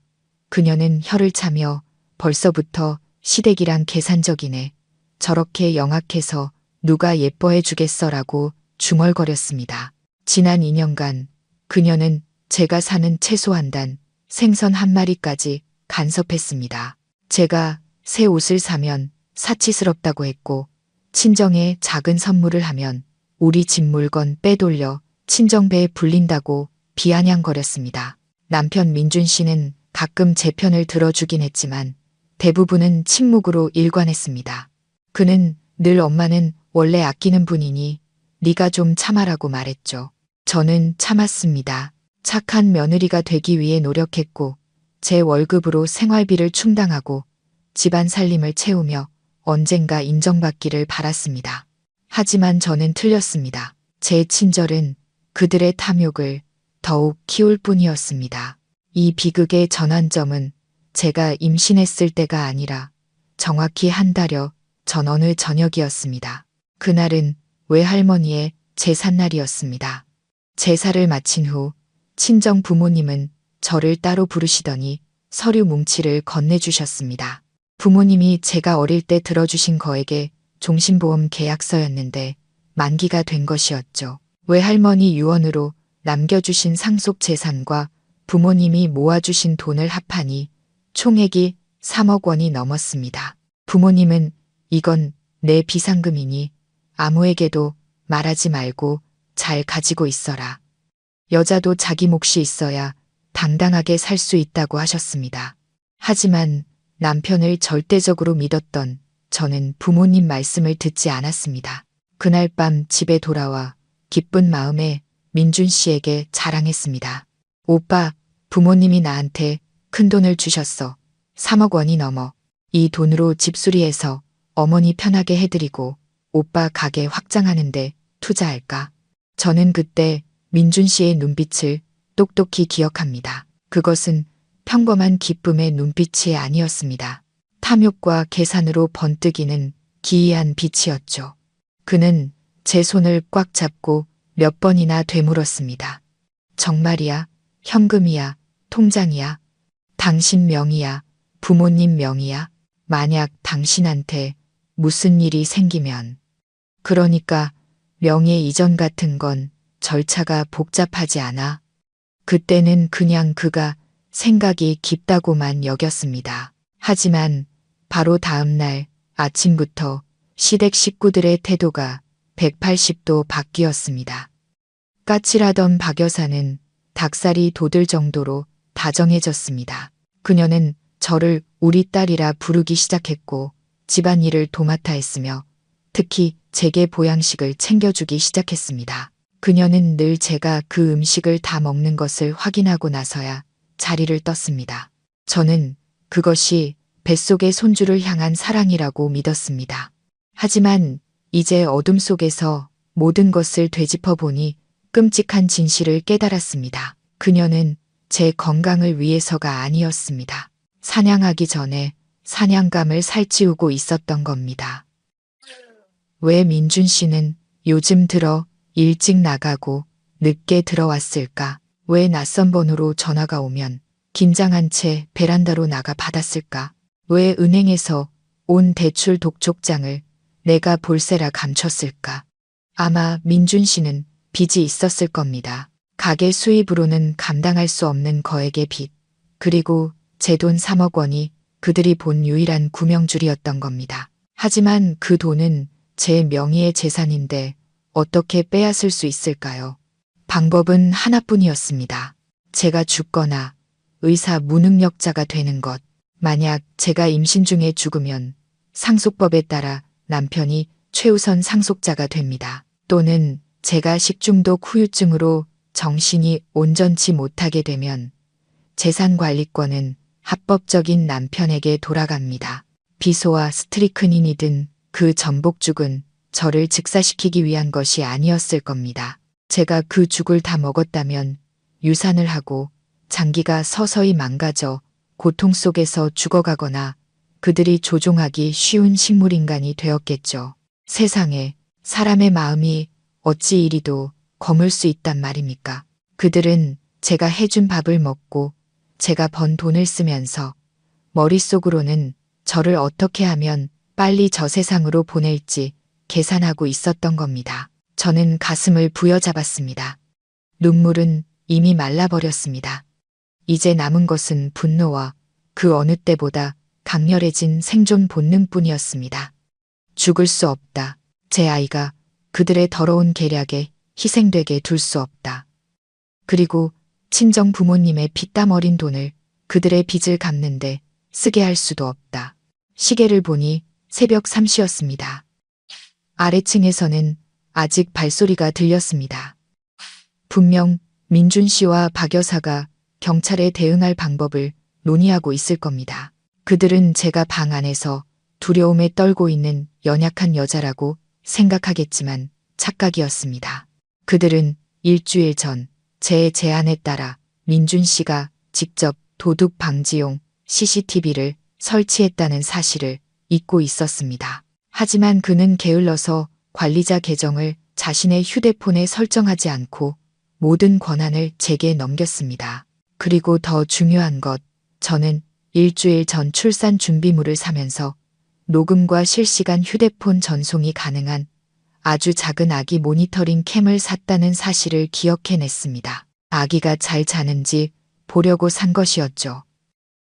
그녀는 혀를 차며 벌써부터 시댁이란 계산적이네. 저렇게 영악해서 누가 예뻐해 주겠어라고 중얼거렸습니다. 지난 2년간 그녀는 제가 사는 채소 한 단, 생선 한 마리까지 간섭했습니다. 제가 새 옷을 사면 사치스럽다고 했고 친정에 작은 선물을 하면 우리 집 물건 빼돌려 친정배에 불린다고 비아냥거렸습니다. 남편 민준 씨는 가끔 제 편을 들어주긴 했지만 대부분은 침묵으로 일관했습니다. 그는 늘 엄마는 원래 아끼는 분이니 네가 좀 참아라고 말했죠. 저는 참았습니다. 착한 며느리가 되기 위해 노력했고 제 월급으로 생활비를 충당하고 집안 살림을 채우며 언젠가 인정받기를 바랐습니다. 하지만 저는 틀렸습니다. 제 친절은 그들의 탐욕을 더욱 키울 뿐이었습니다. 이 비극의 전환점은 제가 임신했을 때가 아니라 정확히 한 달여 전 어느 저녁이었습니다. 그날은 외할머니의 제삿날이었습니다. 제사를 마친 후 친정 부모님은 저를 따로 부르시더니 서류 뭉치를 건네주셨습니다. 부모님이 제가 어릴 때 들어주신 거액의 종신보험 계약서였는데 만기가 된 것이었죠. 외할머니 유언으로 남겨주신 상속 재산과 부모님이 모아주신 돈을 합하니 총액이 3억 원이 넘었습니다. 부모님은 이건 내 비상금이니 아무에게도 말하지 말고 잘 가지고 있어라. 여자도 자기 몫이 있어야 당당하게 살 수 있다고 하셨습니다. 하지만 남편을 절대적으로 믿었던 저는 부모님 말씀을 듣지 않았습니다. 그날 밤 집에 돌아와 기쁜 마음에 민준 씨에게 자랑했습니다. 오빠, 부모님이 나한테 큰돈을 주셨어. 3억 원이 넘어. 이 돈으로 집수리해서 어머니 편하게 해드리고 오빠 가게 확장하는데 투자할까? 저는 그때 민준 씨의 눈빛을 똑똑히 기억합니다. 그것은 평범한 기쁨의 눈빛이 아니었습니다. 탐욕과 계산으로 번뜩이는 기이한 빛이었죠. 그는 제 손을 꽉 잡고 몇 번이나 되물었습니다. 정말이야? 현금이야? 통장이야? 당신 명의야? 부모님 명의야? 만약 당신한테 무슨 일이 생기면. 그러니까 명예 이전 같은 건 절차가 복잡하지 않아. 그때는 그냥 그가 생각이 깊다고만 여겼습니다. 하지만 바로 다음 날 아침부터 시댁 식구들의 태도가 180도 바뀌었습니다. 까칠하던 박 여사는 닭살이 돋을 정도로 다정해졌습니다. 그녀는 저를 우리 딸이라 부르기 시작했고 집안일을 도맡아 했으며 특히 제게 보양식을 챙겨주기 시작했습니다. 그녀는 늘 제가 그 음식을 다 먹는 것을 확인하고 나서야 자리를 떴습니다. 저는 그것이 뱃속의 손주를 향한 사랑이라고 믿었습니다. 하지만 이제 어둠 속에서 모든 것을 되짚어 보니 끔찍한 진실을 깨달았습니다. 그녀는 제 건강을 위해서가 아니었습니다. 사냥하기 전에 사냥감을 살찌우고 있었던 겁니다. 왜 민준 씨는 요즘 들어 일찍 나가고 늦게 들어왔을까? 왜 낯선 번호로 전화가 오면 긴장한 채 베란다로 나가 받았을까? 왜 은행에서 온 대출 독촉장을 내가 볼세라 감췄을까? 아마 민준 씨는 빚이 있었을 겁니다. 가게 수입으로는 감당할 수 없는 거액의 빚, 그리고 제 돈 3억 원이 그들이 본 유일한 구명줄이었던 겁니다. 하지만 그 돈은 제 명의의 재산인데 어떻게 빼앗을 수 있을까요? 방법은 하나뿐이었습니다. 제가 죽거나 의사 무능력자가 되는 것. 만약 제가 임신 중에 죽으면 상속법에 따라 남편이 최우선 상속자가 됩니다. 또는 제가 식중독 후유증으로 정신이 온전치 못하게 되면 재산 관리권은 합법적인 남편에게 돌아갑니다. 비소와 스트리크닌이든 그 전복죽은 저를 즉사시키기 위한 것이 아니었을 겁니다. 제가 그 죽을 다 먹었다면 유산을 하고 장기가 서서히 망가져 고통 속에서 죽어가거나 그들이 조종하기 쉬운 식물인간이 되었겠죠. 세상에 사람의 마음이 어찌 이리도 거물 수 있단 말입니까? 그들은 제가 해준 밥을 먹고 제가 번 돈을 쓰면서 머릿속으로는 저를 어떻게 하면 빨리 저 세상으로 보낼지 계산하고 있었던 겁니다. 저는 가슴을 부여잡았습니다. 눈물은 이미 말라버렸습니다. 이제 남은 것은 분노와 그 어느 때보다 강렬해진 생존 본능뿐이었습니다. 죽을 수 없다. 제 아이가 그들의 더러운 계략에 희생되게 둘 수 없다. 그리고 친정 부모님의 피땀 어린 돈을 그들의 빚을 갚는데 쓰게 할 수도 없다. 시계를 보니 새벽 3시였습니다. 아래층에서는 아직 발소리가 들렸습니다. 분명 민준 씨와 박 여사가 경찰에 대응할 방법을 논의하고 있을 겁니다. 그들은 제가 방 안에서 두려움에 떨고 있는 연약한 여자라고 생각하겠지만 착각이었습니다. 그들은 일주일 전 제 제안에 따라 민준 씨가 직접 도둑 방지용 CCTV를 설치했다는 사실을 잊고 있었습니다. 하지만 그는 게을러서 관리자 계정을 자신의 휴대폰에 설정하지 않고 모든 권한을 제게 넘겼습니다. 그리고 더 중요한 것, 저는 일주일 전 출산 준비물을 사면서 녹음과 실시간 휴대폰 전송이 가능한 아주 작은 아기 모니터링 캠을 샀다는 사실을 기억해냈습니다. 아기가 잘 자는지 보려고 산 것이었죠.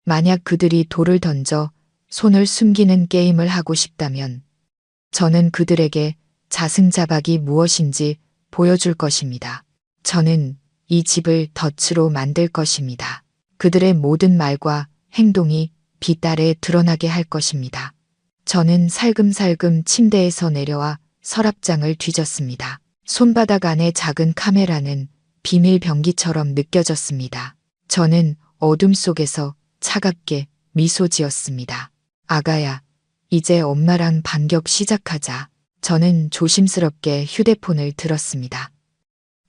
만약 그들이 돌을 던져 손을 숨기는 게임을 하고 싶다면 저는 그들에게 자승자박이 무엇인지 보여줄 것입니다. 저는 이 집을 덫으로 만들 것입니다. 그들의 모든 말과 행동이 빛 아래 드러나게 할 것입니다. 저는 살금살금 침대에서 내려와 서랍장을 뒤졌습니다. 손바닥 안의 작은 카메라는 비밀 병기처럼 느껴졌습니다. 저는 어둠 속에서 차갑게 미소 지었습니다. 아가야, 이제 엄마랑 반격 시작하자. 저는 조심스럽게 휴대폰을 들었습니다.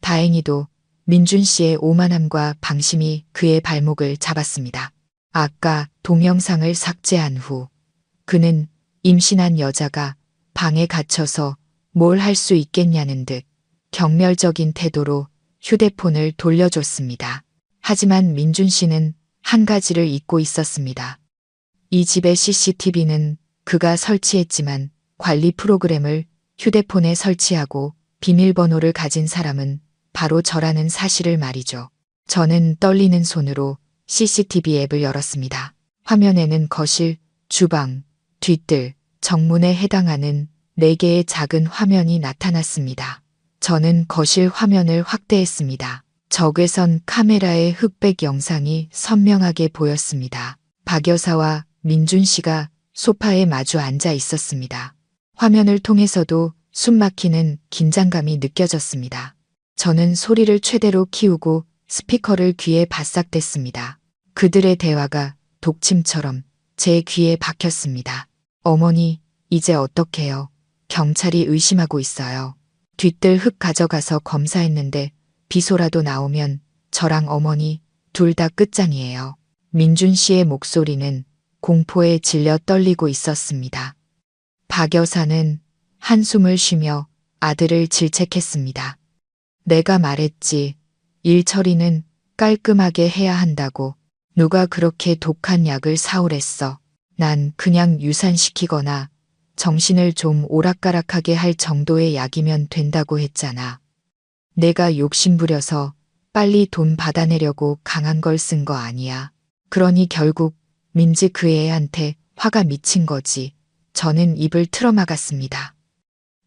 다행히도 민준 씨의 오만함과 방심이 그의 발목을 잡았습니다. 아까 동영상을 삭제한 후 그는 임신한 여자가 방에 갇혀서 뭘 할 수 있겠냐는 듯 경멸적인 태도로 휴대폰을 돌려줬습니다. 하지만 민준 씨는 한 가지를 잊고 있었습니다. 이 집의 CCTV는 그가 설치했지만 관리 프로그램을 휴대폰에 설치하고 비밀번호를 가진 사람은 바로 저라는 사실을 말이죠. 저는 떨리는 손으로 CCTV 앱을 열었습니다. 화면에는 거실, 주방, 뒤뜰, 정문에 해당하는 4개의 작은 화면이 나타났습니다. 저는 거실 화면을 확대했습니다. 적외선 카메라의 흑백 영상이 선명하게 보였습니다. 박 여사와 민준 씨가 소파에 마주 앉아 있었습니다. 화면을 통해서도 숨막히는 긴장감이 느껴졌습니다. 저는 소리를 최대로 키우고 스피커를 귀에 바싹 댔습니다. 그들의 대화가 독침처럼 제 귀에 박혔습니다. 어머니, 이제 어떡해요? 경찰이 의심하고 있어요. 뒤뜰 흙 가져가서 검사했는데 비소라도 나오면 저랑 어머니 둘 다 끝장이에요. 민준 씨의 목소리는 공포에 질려 떨리고 있었습니다. 박 여사는 한숨을 쉬며 아들을 질책했습니다. 내가 말했지. 일 처리는 깔끔하게 해야 한다고. 누가 그렇게 독한 약을 사오랬어. 난 그냥 유산시키거나 정신을 좀 오락가락하게 할 정도의 약이면 된다고 했잖아. 내가 욕심부려서 빨리 돈 받아내려고 강한 걸 쓴 거 아니야. 그러니 결국 민지 그 애한테 화가 미친 거지. 저는 입을 틀어막았습니다.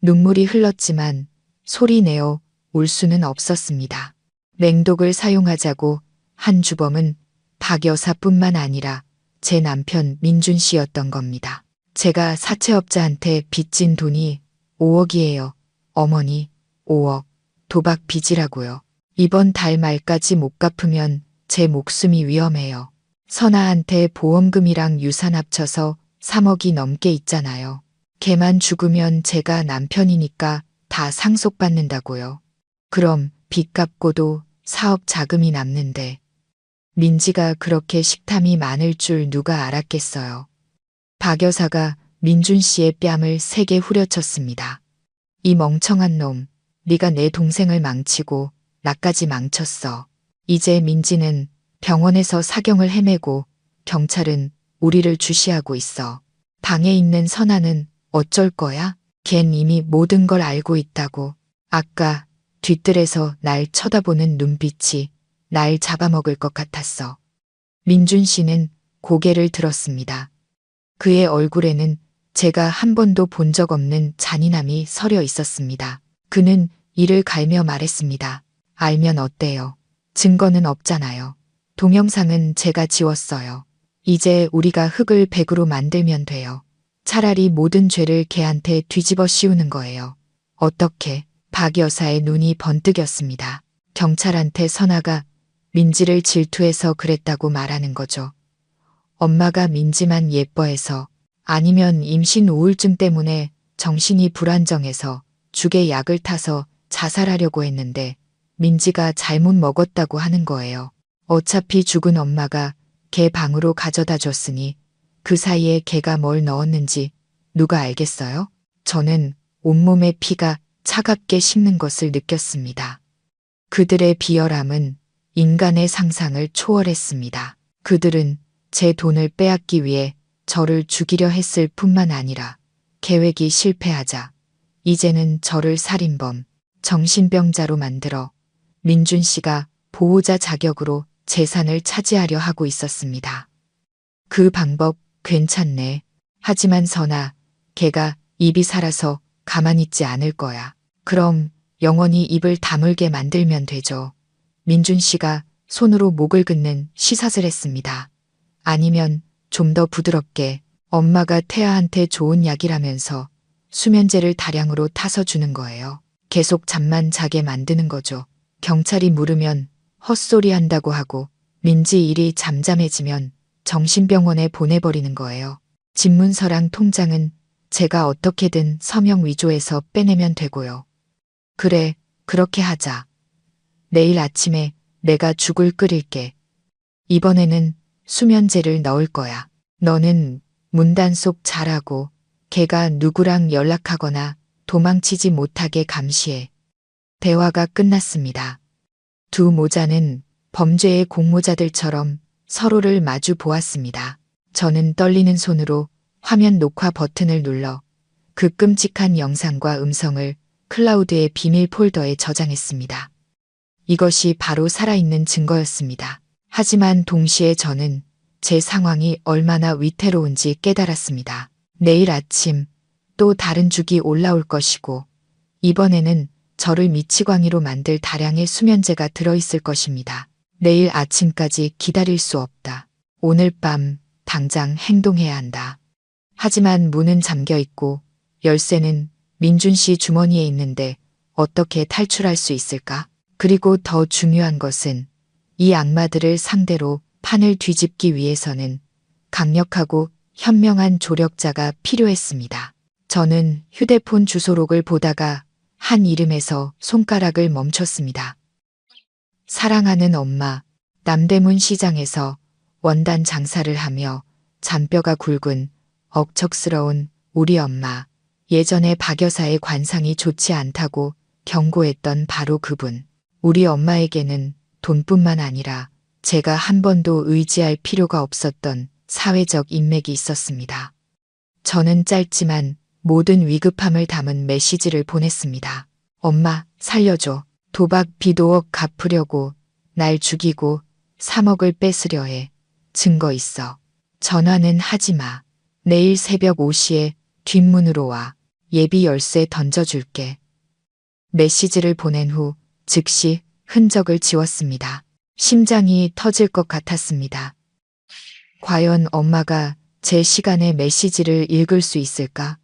눈물이 흘렀지만 소리 내어 울 수는 없었습니다. 맹독을 사용하자고 한 주범은 박 여사뿐만 아니라 제 남편 민준 씨였던 겁니다. 제가 사채업자한테 빚진 돈이 5억이에요. 어머니, 5억. 도박 빚이라고요. 이번 달 말까지 못 갚으면 제 목숨이 위험해요. 선아한테 보험금이랑 유산 합쳐서 3억이 넘게 있잖아요. 걔만 죽으면 제가 남편이니까 다 상속받는다고요. 그럼 빚 갚고도 사업 자금이 남는데 민지가 그렇게 식탐이 많을 줄 누가 알았겠어요. 박 여사가 민준 씨의 뺨을 세게 후려쳤습니다. 이 멍청한 놈, 네가 내 동생을 망치고 나까지 망쳤어. 이제 민지는 병원에서 사경을 헤매고 경찰은 우리를 주시하고 있어. 방에 있는 선아는 어쩔 거야? 걘 이미 모든 걸 알고 있다고. 아까 뒤뜰에서 날 쳐다보는 눈빛이 날 잡아먹을 것 같았어. 민준 씨는 고개를 들었습니다. 그의 얼굴에는 제가 한 번도 본 적 없는 잔인함이 서려 있었습니다. 그는 이를 갈며 말했습니다. 알면 어때요? 증거는 없잖아요. 동영상은 제가 지웠어요. 이제 우리가 흙을 백으로 만들면 돼요. 차라리 모든 죄를 걔한테 뒤집어 씌우는 거예요. 어떻게? 박 여사의 눈이 번뜩였습니다. 경찰한테 선아가 민지를 질투해서 그랬다고 말하는 거죠. 엄마가 민지만 예뻐해서 아니면 임신 우울증 때문에 정신이 불안정해서 죽의 약을 타서 자살하려고 했는데 민지가 잘못 먹었다고 하는 거예요. 어차피 죽은 엄마가 걔 방으로 가져다 줬으니 그 사이에 걔가 뭘 넣었는지 누가 알겠어요? 저는 온몸의 피가 차갑게 식는 것을 느꼈습니다. 그들의 비열함은 인간의 상상을 초월했습니다. 그들은 제 돈을 빼앗기 위해 저를 죽이려 했을 뿐만 아니라 계획이 실패하자 이제는 저를 살인범, 정신병자로 만들어 민준 씨가 보호자 자격으로 재산을 차지하려 하고 있었습니다. 그 방법 괜찮네. 하지만 선아, 걔가 입이 살아서 가만히 있지 않을 거야. 그럼 영원히 입을 다물게 만들면 되죠. 민준 씨가 손으로 목을 긋는 시사를 했습니다. 아니면 좀 더 부드럽게 엄마가 태아한테 좋은 약이라면서 수면제를 다량으로 타서 주는 거예요. 계속 잠만 자게 만드는 거죠. 경찰이 물으면 헛소리 한다고 하고 민지 일이 잠잠해지면 정신병원에 보내버리는 거예요. 집문서랑 통장은 제가 어떻게든 서명 위조해서 빼내면 되고요. 그래, 그렇게 하자. 내일 아침에 내가 죽을 끓일게. 이번에는 수면제를 넣을 거야. 너는 문단속 잘하고 걔가 누구랑 연락하거나 도망치지 못하게 감시해. 대화가 끝났습니다. 두 모자는 범죄의 공모자들처럼 서로를 마주 보았습니다. 저는 떨리는 손으로 화면 녹화 버튼을 눌러 그 끔찍한 영상과 음성을 클라우드의 비밀 폴더에 저장했습니다. 이것이 바로 살아있는 증거였습니다. 하지만 동시에 저는 제 상황이 얼마나 위태로운지 깨달았습니다. 내일 아침 또 다른 죽이 올라올 것이고 이번에는 저를 미치광이로 만들 다량의 수면제가 들어있을 것입니다. 내일 아침까지 기다릴 수 없다. 오늘 밤 당장 행동해야 한다. 하지만 문은 잠겨 있고 열쇠는 민준 씨 주머니에 있는데 어떻게 탈출할 수 있을까? 그리고 더 중요한 것은 이 악마들을 상대로 판을 뒤집기 위해서는 강력하고 현명한 조력자가 필요했습니다. 저는 휴대폰 주소록을 보다가 한 이름에서 손가락을 멈췄습니다. 사랑하는 엄마, 남대문 시장에서 원단 장사를 하며 잔뼈가 굵은 억척스러운 우리 엄마. 예전에 박 여사의 관상이 좋지 않다고 경고했던 바로 그분. 우리 엄마에게는 돈뿐만 아니라 제가 한 번도 의지할 필요가 없었던 사회적 인맥이 있었습니다. 저는 짧지만 모든 위급함을 담은 메시지를 보냈습니다. 엄마, 살려줘. 도박 빚 5억 갚으려고 날 죽이고 3억을 뺏으려 해. 증거 있어. 전화는 하지 마. 내일 새벽 5시에 뒷문으로 와. 예비 열쇠 던져줄게. 메시지를 보낸 후 즉시 흔적을 지웠습니다. 심장이 터질 것 같았습니다. 과연 엄마가 제 시간에 메시지를 읽을 수 있을까?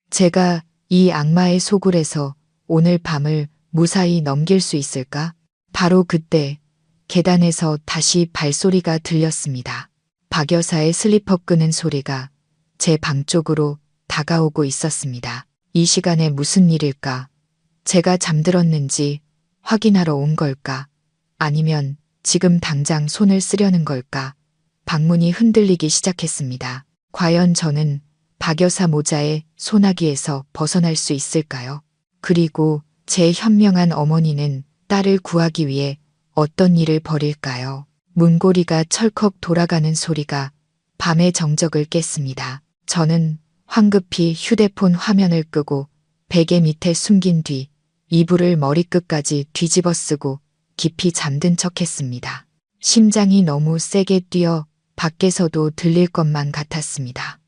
제가 이 악마의 소굴에서 오늘 밤을 무사히 넘길 수 있을까? 바로 그때 계단에서 다시 발소리가 들렸습니다. 박 여사의 슬리퍼 끄는 소리가 제 방 쪽으로 다가오고 있었습니다. 이 시간에 무슨 일일까? 제가 잠들었는지 확인하러 온 걸까? 아니면 지금 당장 손을 쓰려는 걸까? 방문이 흔들리기 시작했습니다. 과연 저는 박 여사 모자의 소나기에서 벗어날 수 있을까요? 그리고 제 현명한 어머니는 딸을 구하기 위해 어떤 일을 벌일까요? 문고리가 철컥 돌아가는 소리가 밤의 정적을 깼습니다. 저는 황급히 휴대폰 화면을 끄고 베개 밑에 숨긴 뒤 이불을 머리끝까지 뒤집어 쓰고 깊이 잠든 척했습니다. 심장이 너무 세게 뛰어 밖에서도 들릴 것만 같았습니다.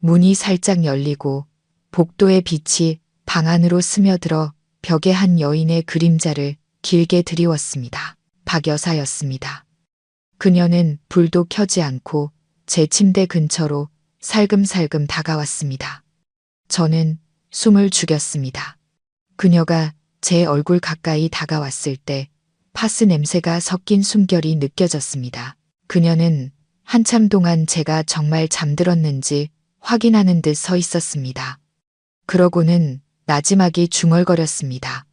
문이 살짝 열리고 복도의 빛이 방 안으로 스며들어 벽에 한 여인의 그림자를 길게 드리웠습니다. 박 여사였습니다. 그녀는 불도 켜지 않고 제 침대 근처로 살금살금 다가왔습니다. 저는 숨을 죽였습니다. 그녀가 제 얼굴 가까이 다가왔을 때 파스 냄새가 섞인 숨결이 느껴졌습니다. 그녀는 한참 동안 제가 정말 잠들었는지 확인하는 듯 서 있었습니다. 그러고는 나지막이 중얼거렸습니다.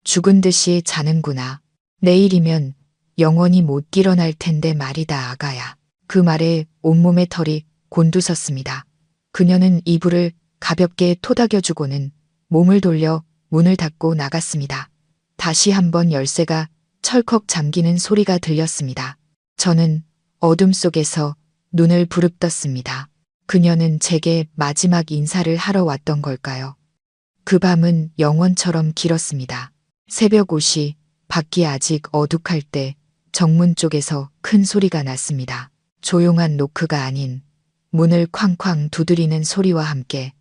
죽은 듯이 자는구나. 내일이면 영원히 못 일어날 텐데 말이다 아가야. 그 말에 온몸의 털이 곤두섰습니다. 그녀는 이불을 가볍게 토닥여주고는 몸을 돌려 문을 닫고 나갔습니다. 다시 한번 열쇠가 철컥 잠기는 소리가 들렸습니다. 저는 어둠 속에서 눈을 부릅떴습니다. 그녀는 제게 마지막 인사를 하러 왔던 걸까요? 그 밤은 영원처럼 길었습니다. 새벽 5시, 밖이 아직 어둑할 때 정문 쪽에서 큰 소리가 났습니다. 조용한 노크가 아닌 문을 쾅쾅 두드리는 소리와 함께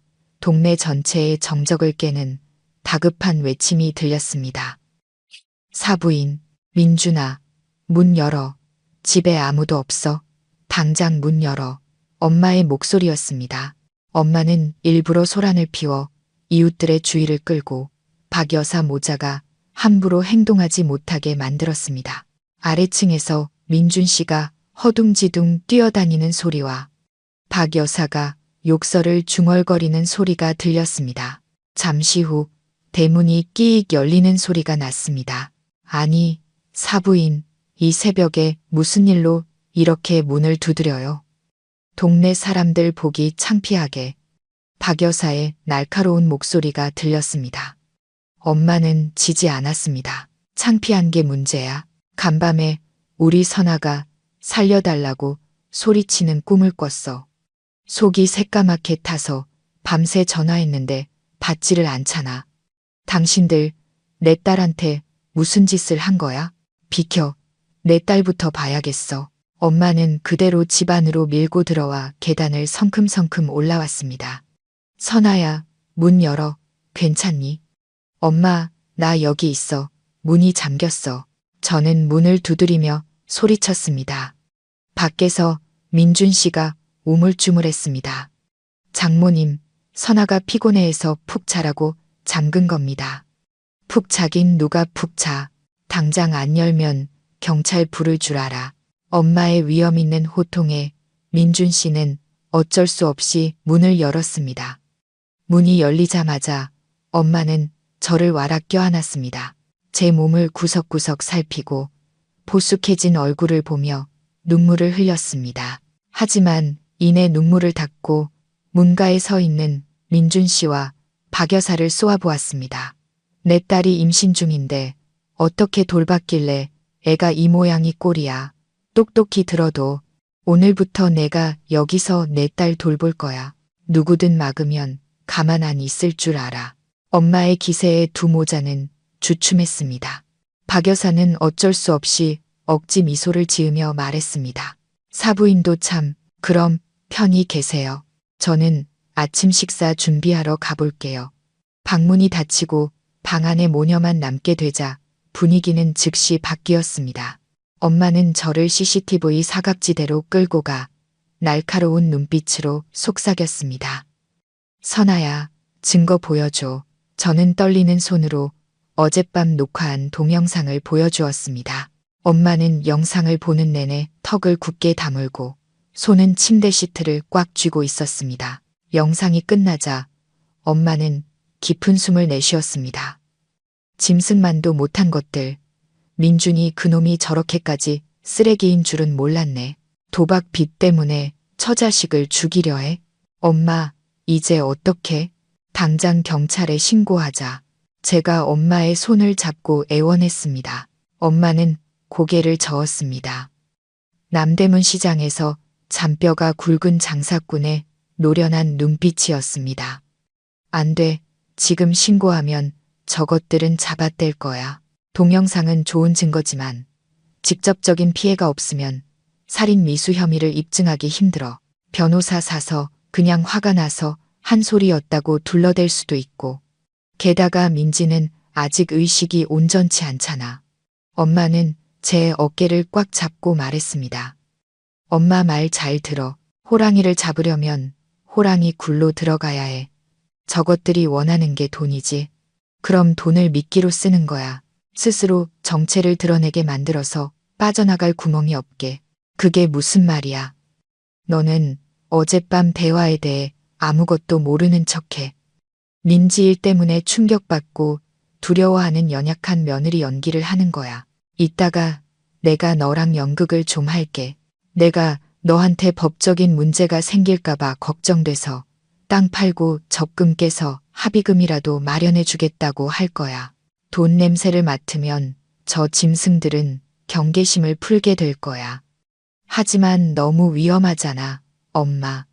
동네 전체의 정적을 깨는 다급한 외침이 들렸습니다. 사부인, 민준아, 문 열어. 집에 아무도 없어. 당장 문 열어. 엄마의 목소리였습니다. 엄마는 일부러 소란을 피워 이웃들의 주의를 끌고 박 여사 모자가 함부로 행동하지 못하게 만들었습니다. 아래층에서 민준 씨가 허둥지둥 뛰어다니는 소리와 박 여사가 욕설을 중얼거리는 소리가 들렸습니다. 잠시 후 대문이 끼익 열리는 소리가 났습니다. 아니, 사부인, 이 새벽에 무슨 일로 이렇게 문을 두드려요? 동네 사람들 보기 창피하게 박 여사의 날카로운 목소리가 들렸습니다. 엄마는 지지 않았습니다. 창피한 게 문제야. 간밤에 우리 선아가 살려달라고 소리치는 꿈을 꿨어. 속이 새까맣게 타서 밤새 전화했는데 받지를 않잖아. 당신들 내 딸한테 무슨 짓을 한 거야? 비켜. 내 딸부터 봐야겠어. 엄마는 그대로 집 안으로 밀고 들어와 계단을 성큼성큼 올라왔습니다. 선아야, 문 열어. 괜찮니? 엄마, 나 여기 있어. 문이 잠겼어. 저는 문을 두드리며 소리쳤습니다. 밖에서 민준 씨가 우물쭈물했습니다. 장모님, 선아가 피곤해해서 푹 자라고 잠근 겁니다. 푹 자긴 누가 푹 자. 당장 안 열면 경찰 부를 줄 알아. 엄마의 위험 있는 호통에 민준 씨는 어쩔 수 없이 문을 열었습니다. 문이 열리자마자 엄마는 저를 와락 껴안았습니다. 제 몸을 구석구석 살피고 보쑥해진 얼굴을 보며 눈물을 흘렸습니다. 하지만 이내 눈물을 닦고 문가에 서 있는 민준 씨와 박 여사를 쏘아보았습니다. 내 딸이 임신 중인데 어떻게 돌봤길래 애가 이 모양이 꼴이야. 똑똑히 들어도 오늘부터 내가 여기서 내 딸 돌볼 거야. 누구든 막으면 가만 안 있을 줄 알아. 엄마의 기세에 두 모자는 주춤했습니다. 박 여사는 어쩔 수 없이 억지 미소를 지으며 말했습니다. 사부인도 참, 그럼 편히 계세요. 저는 아침 식사 준비하러 가볼게요. 방문이 닫히고 방 안에 모녀만 남게 되자 분위기는 즉시 바뀌었습니다. 엄마는 저를 CCTV 사각지대로 끌고 가 날카로운 눈빛으로 속삭였습니다. 선아야, 증거 보여줘. 저는 떨리는 손으로 어젯밤 녹화한 동영상을 보여주었습니다. 엄마는 영상을 보는 내내 턱을 굳게 다물고 손은 침대 시트를 꽉 쥐고 있었습니다. 영상이 끝나자 엄마는 깊은 숨을 내쉬었습니다. 짐승만도 못한 것들. 민준이 그놈이 저렇게까지 쓰레기인 줄은 몰랐네. 도박 빚 때문에 처자식을 죽이려 해? 엄마, 이제 어떡해? 당장 경찰에 신고하자. 제가 엄마의 손을 잡고 애원했습니다. 엄마는 고개를 저었습니다. 남대문 시장에서 잔뼈가 굵은 장사꾼의 노련한 눈빛이었습니다. 안 돼. 지금 신고하면 저것들은 잡아댈 거야. 동영상은 좋은 증거지만 직접적인 피해가 없으면 살인 미수 혐의를 입증하기 힘들어. 변호사 사서 그냥 화가 나서 한 소리였다고 둘러댈 수도 있고. 게다가 민지는 아직 의식이 온전치 않잖아. 엄마는 제 어깨를 꽉 잡고 말했습니다. 엄마 말 잘 들어. 호랑이를 잡으려면 호랑이 굴로 들어가야 해. 저것들이 원하는 게 돈이지. 그럼 돈을 미끼로 쓰는 거야. 스스로 정체를 드러내게 만들어서 빠져나갈 구멍이 없게. 그게 무슨 말이야. 너는 어젯밤 대화에 대해 아무것도 모르는 척해. 민지 일 때문에 충격받고 두려워하는 연약한 며느리 연기를 하는 거야. 이따가 내가 너랑 연극을 좀 할게. 내가 너한테 법적인 문제가 생길까봐 걱정돼서 땅 팔고 적금 깨서 합의금이라도 마련해 주겠다고 할 거야. 돈 냄새를 맡으면 저 짐승들은 경계심을 풀게 될 거야. 하지만 너무 위험하잖아, 엄마.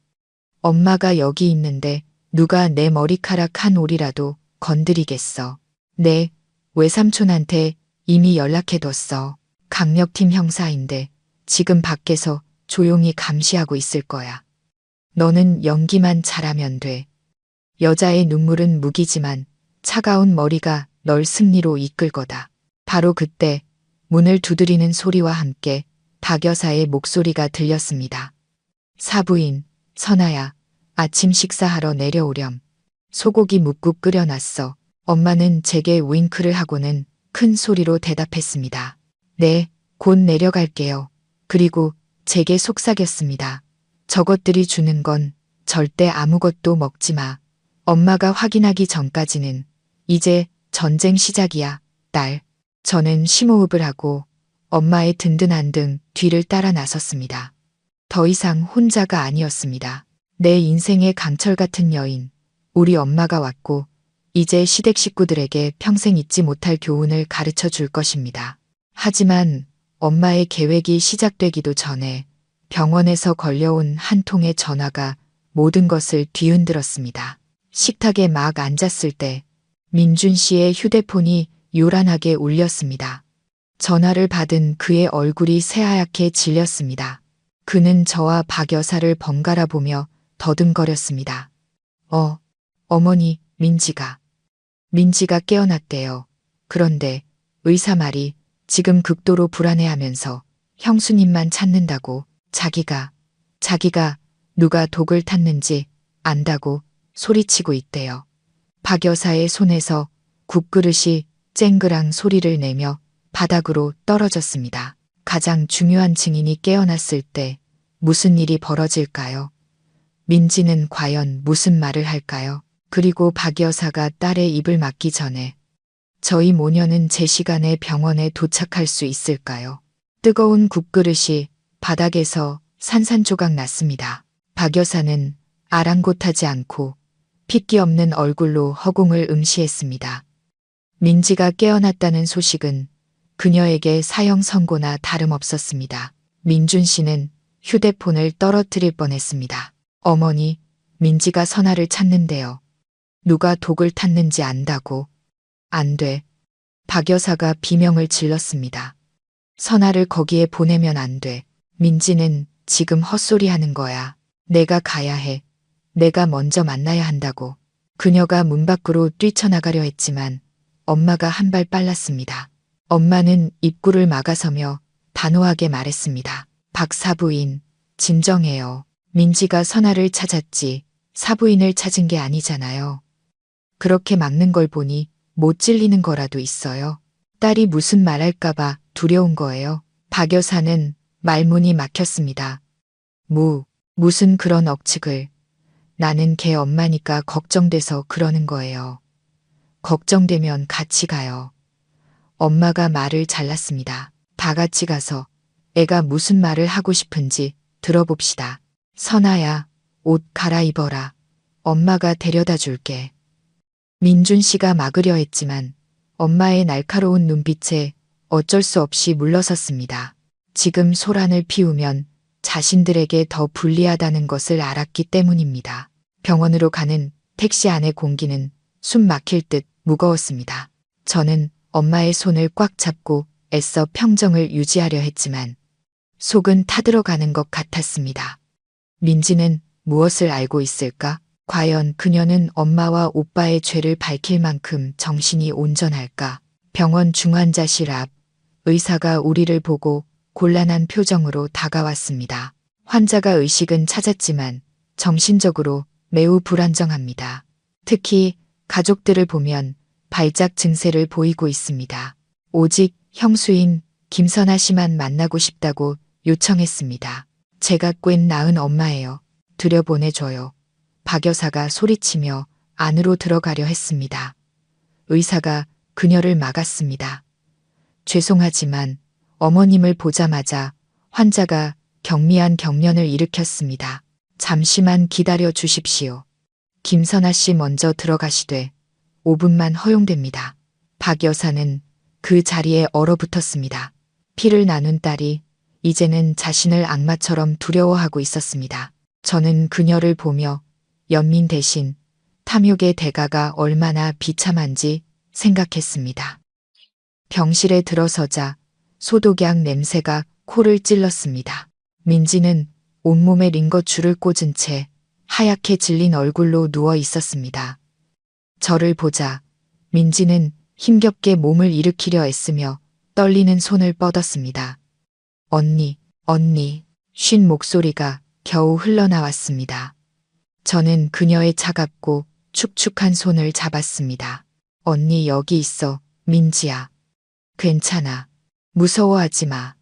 엄마가 여기 있는데 누가 내 머리카락 한 올이라도 건드리겠어. 내 외삼촌한테 이미 연락해뒀어. 강력팀 형사인데 지금 밖에서 조용히 감시하고 있을 거야. 너는 연기만 잘하면 돼. 여자의 눈물은 무기지만 차가운 머리가 널 승리로 이끌 거다. 바로 그때 문을 두드리는 소리와 함께 박 여사의 목소리가 들렸습니다. 사부인, 선아야, 아침 식사하러 내려오렴. 소고기 묵국 끓여놨어. 엄마는 제게 윙크를 하고는 큰 소리로 대답했습니다. 네, 곧 내려갈게요. 그리고 제게 속삭였습니다. 저것들이 주는 건 절대 아무것도 먹지 마. 엄마가 확인하기 전까지는 이제 전쟁 시작이야, 딸. 저는 심호흡을 하고 엄마의 든든한 등 뒤를 따라 나섰습니다. 더 이상 혼자가 아니었습니다. 내 인생의 강철 같은 여인, 우리 엄마가 왔고 이제 시댁 식구들에게 평생 잊지 못할 교훈을 가르쳐 줄 것입니다. 하지만 엄마의 계획이 시작되기도 전에 병원에서 걸려온 한 통의 전화가 모든 것을 뒤흔들었습니다. 식탁에 막 앉았을 때 민준 씨의 휴대폰이 요란하게 울렸습니다. 전화를 받은 그의 얼굴이 새하얗게 질렸습니다. 그는 저와 박 여사를 번갈아 보며 더듬거렸습니다. 어머니, 민지가 깨어났대요. 그런데 의사 말이 지금 극도로 불안해하면서 형수님만 찾는다고 자기가 누가 독을 탔는지 안다고 소리치고 있대요. 박 여사의 손에서 국그릇이 쨍그랑 소리를 내며 바닥으로 떨어졌습니다. 가장 중요한 증인이 깨어났을 때 무슨 일이 벌어질까요? 민지는 과연 무슨 말을 할까요? 그리고 박 여사가 딸의 입을 막기 전에 저희 모녀는 제 시간에 병원에 도착할 수 있을까요? 뜨거운 국그릇이 바닥에서 산산조각 났습니다. 박 여사는 아랑곳하지 않고 핏기 없는 얼굴로 허공을 응시했습니다. 민지가 깨어났다는 소식은 그녀에게 사형 선고나 다름없었습니다. 민준 씨는 휴대폰을 떨어뜨릴 뻔했습니다. 어머니, 민지가 선아를 찾는데요. 누가 독을 탔는지 안다고. 안 돼. 박 여사가 비명을 질렀습니다. 선아를 거기에 보내면 안 돼. 민지는 지금 헛소리하는 거야. 내가 가야 해. 내가 먼저 만나야 한다고. 그녀가 문 밖으로 뛰쳐나가려 했지만 엄마가 한 발 빨랐습니다. 엄마는 입구를 막아서며 단호하게 말했습니다. 박 사부인, 진정해요. 민지가 선아를 찾았지 사부인을 찾은 게 아니잖아요. 그렇게 막는 걸 보니 못 찔리는 거라도 있어요. 딸이 무슨 말할까봐 두려운 거예요. 박 여사는 말문이 막혔습니다. 무슨 그런 억측을. 나는 걔 엄마니까 걱정돼서 그러는 거예요. 걱정되면 같이 가요. 엄마가 말을 잘랐습니다. 다 같이 가서 애가 무슨 말을 하고 싶은지 들어봅시다. 선아야, 옷 갈아입어라. 엄마가 데려다 줄게. 민준 씨가 막으려 했지만 엄마의 날카로운 눈빛에 어쩔 수 없이 물러섰습니다. 지금 소란을 피우면 자신들에게 더 불리하다는 것을 알았기 때문입니다. 병원으로 가는 택시 안의 공기는 숨 막힐 듯 무거웠습니다. 저는 엄마의 손을 꽉 잡고 애써 평정을 유지하려 했지만 속은 타들어가는 것 같았습니다. 민지는 무엇을 알고 있을까? 과연 그녀는 엄마와 오빠의 죄를 밝힐 만큼 정신이 온전할까? 병원 중환자실 앞 의사가 우리를 보고 곤란한 표정으로 다가왔습니다. 환자가 의식은 찾았지만 정신적으로 매우 불안정합니다. 특히 가족들을 보면 발작 증세를 보이고 있습니다. 오직 형수인 김선아 씨만 만나고 싶다고 요청했습니다. 제가 꿰 낳은 엄마예요. 들여보내줘요. 박 여사가 소리치며 안으로 들어가려 했습니다. 의사가 그녀를 막았습니다. 죄송하지만 어머님을 보자마자 환자가 경미한 경련을 일으켰습니다. 잠시만 기다려 주십시오. 김선아 씨 먼저 들어가시되 5분만 허용됩니다. 박 여사는 그 자리에 얼어붙었습니다. 피를 나눈 딸이 이제는 자신을 악마처럼 두려워하고 있었습니다. 저는 그녀를 보며 연민 대신 탐욕의 대가가 얼마나 비참한지 생각했습니다. 병실에 들어서자 소독약 냄새가 코를 찔렀습니다. 민지는 온몸에 링거줄을 꽂은 채 하얗게 질린 얼굴로 누워 있었습니다. 저를 보자 민지는 힘겹게 몸을 일으키려 애쓰며 떨리는 손을 뻗었습니다. 언니, 쉰 목소리가 겨우 흘러나왔습니다. 저는 그녀의 차갑고 축축한 손을 잡았습니다. 언니 여기 있어, 민지야. 괜찮아. 무서워하지 마.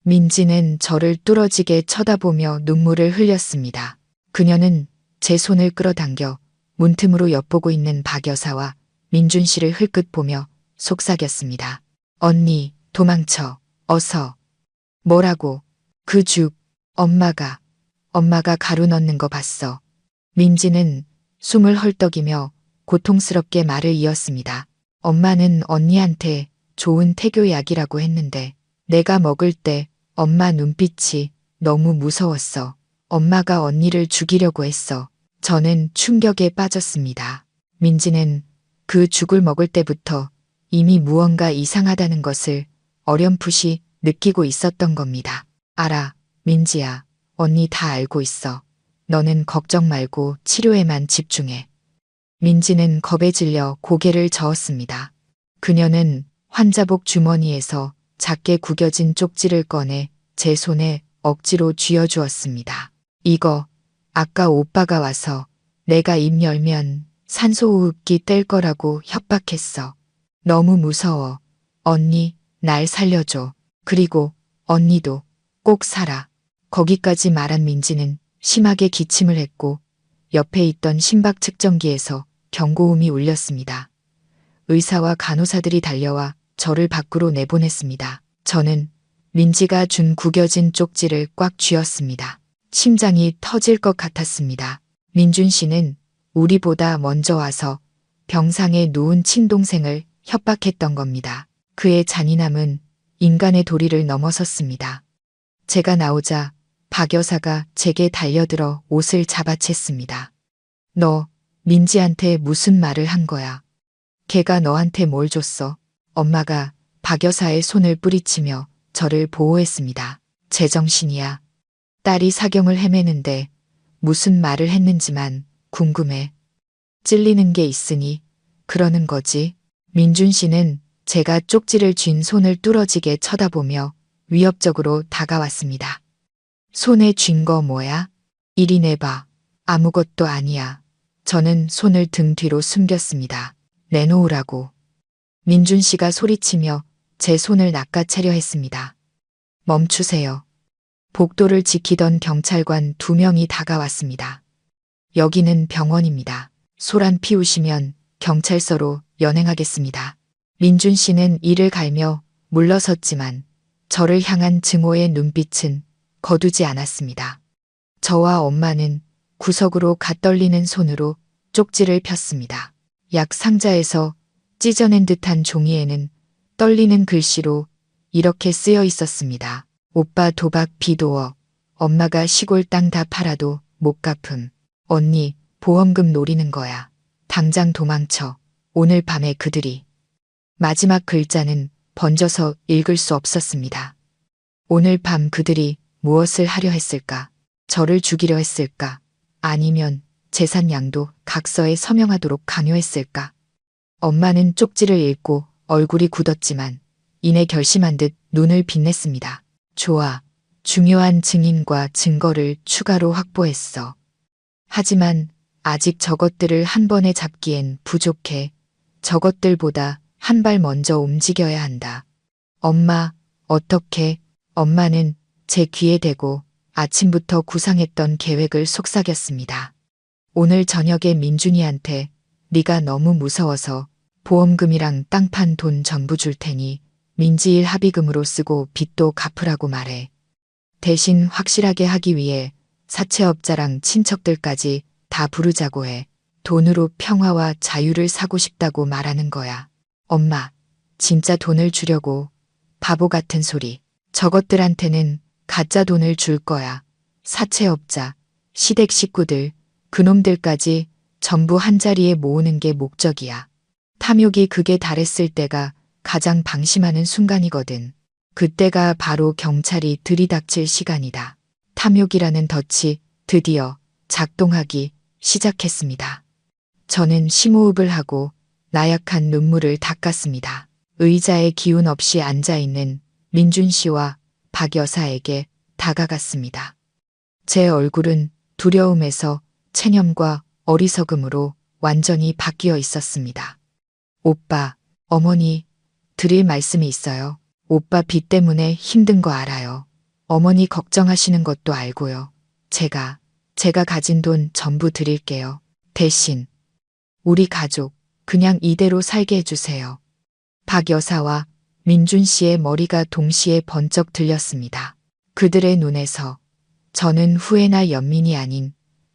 민지는 저를 뚫어지게 쳐다보며 눈물을 흘렸습니다. 그녀는 제 손을 끌어당겨 문틈으로 엿보고 있는 박 여사와 민준 씨를 흘끗 보며 속삭였습니다. 언니, 도망쳐. 어서. 뭐라고? 그 죽, 엄마가 가루 넣는 거 봤어. 민지는 숨을 헐떡이며 고통스럽게 말을 이었습니다. 엄마는 언니한테 좋은 태교약이라고 했는데 내가 먹을 때 엄마 눈빛이 너무 무서웠어. 엄마가 언니를 죽이려고 했어. 저는 충격에 빠졌습니다. 민지는 그 죽을 먹을 때부터 이미 무언가 이상하다는 것을 어렴풋이 느끼고 있었던 겁니다. 알아, 민지야. 언니 다 알고 있어. 너는 걱정 말고 치료에만 집중해. 민지는 겁에 질려 고개를 저었습니다. 그녀는 환자복 주머니에서 작게 구겨진 쪽지를 꺼내 제 손에 억지로 쥐어주었습니다. 이거 아까 오빠가 와서 내가 입 열면 산소호흡기 뗄 거라고 협박했어. 너무 무서워. 언니, 날 살려줘. 그리고 언니도 꼭 살아. 거기까지 말한 민지는 심하게 기침을 했고 옆에 있던 심박 측정기에서 경고음이 울렸습니다. 의사와 간호사들이 달려와 저를 밖으로 내보냈습니다. 저는 민지가 준 구겨진 쪽지를 꽉 쥐었습니다. 심장이 터질 것 같았습니다. 민준 씨는 우리보다 먼저 와서 병상에 누운 친동생을 협박했던 겁니다. 그의 잔인함은 인간의 도리를 넘어섰습니다. 제가 나오자 박 여사가 제게 달려들어 옷을 잡아챘습니다. 너 민지한테 무슨 말을 한 거야? 걔가 너한테 뭘 줬어? 엄마가 박 여사의 손을 뿌리치며 저를 보호했습니다. 제정신이야. 딸이 사경을 헤매는데 무슨 말을 했는지만 궁금해. 찔리는 게 있으니 그러는 거지. 민준 씨는 제가 쪽지를 쥔 손을 뚫어지게 쳐다보며 위협적으로 다가왔습니다. 손에 쥔 거 뭐야? 이리 내봐. 아무것도 아니야. 저는 손을 등 뒤로 숨겼습니다. 내놓으라고. 민준 씨가 소리치며 제 손을 낚아채려 했습니다. 멈추세요. 복도를 지키던 경찰관 2명이 다가왔습니다. 여기는 병원입니다. 소란 피우시면 경찰서로 연행하겠습니다. 민준 씨는 이를 갈며 물러섰지만 저를 향한 증오의 눈빛은 거두지 않았습니다. 저와 엄마는 구석으로 갓떨리는 손으로 쪽지를 폈습니다. 약 상자에서 찢어낸 듯한 종이에는 떨리는 글씨로 이렇게 쓰여 있었습니다. 오빠 도박 비도억, 엄마가 시골 땅 다 팔아도 못 갚음. 언니 보험금 노리는 거야. 당장 도망쳐. 오늘 밤에 그들이. 마지막 글자는 번져서 읽을 수 없었습니다. 오늘 밤 그들이 무엇을 하려 했을까? 저를 죽이려 했을까? 아니면 재산 양도 각서에 서명하도록 강요했을까? 엄마는 쪽지를 읽고 얼굴이 굳었지만 이내 결심한 듯 눈을 빛냈습니다. 좋아. 중요한 증인과 증거를 추가로 확보했어. 하지만 아직 저것들을 한 번에 잡기엔 부족해. 저것들보다 한 발 먼저 움직여야 한다. 엄마, 어떻게? 엄마는 제 귀에 대고 아침부터 구상했던 계획을 속삭였습니다. 오늘 저녁에 민준이한테 네가 너무 무서워서 보험금이랑 땅 판 돈 전부 줄 테니 민지일 합의금으로 쓰고 빚도 갚으라고 말해. 대신 확실하게 하기 위해 사채업자랑 친척들까지 다 부르자고 해. 돈으로 평화와 자유를 사고 싶다고 말하는 거야. 엄마, 진짜 돈을 주려고. 바보 같은 소리. 저것들한테는 가짜 돈을 줄 거야. 사채업자, 시댁 식구들, 그놈들까지 전부 한자리에 모으는 게 목적이야. 탐욕이 극에 달했을 때가 가장 방심하는 순간이거든. 그때가 바로 경찰이 들이닥칠 시간이다. 탐욕이라는 덫이 드디어 작동하기 시작했습니다. 저는 심호흡을 하고 나약한 눈물을 닦았습니다. 의자에 기운 없이 앉아있는 민준 씨와 박 여사에게 다가갔습니다. 제 얼굴은 두려움에서 체념과 어리석음으로 완전히 바뀌어 있었습니다. 오빠, 어머니, 드릴 말씀이 있어요. 오빠 빚 때문에 힘든 거 알아요. 어머니 걱정하시는 것도 알고요. 제가 가진 돈 전부 드릴게요. 대신 우리 가족 그냥 이대로 살게 해주세요. 박 여사와 민준 씨의 머리가 동시에 번쩍 들렸습니다. 그들의 눈에서 저는 후회나 연민이 아닌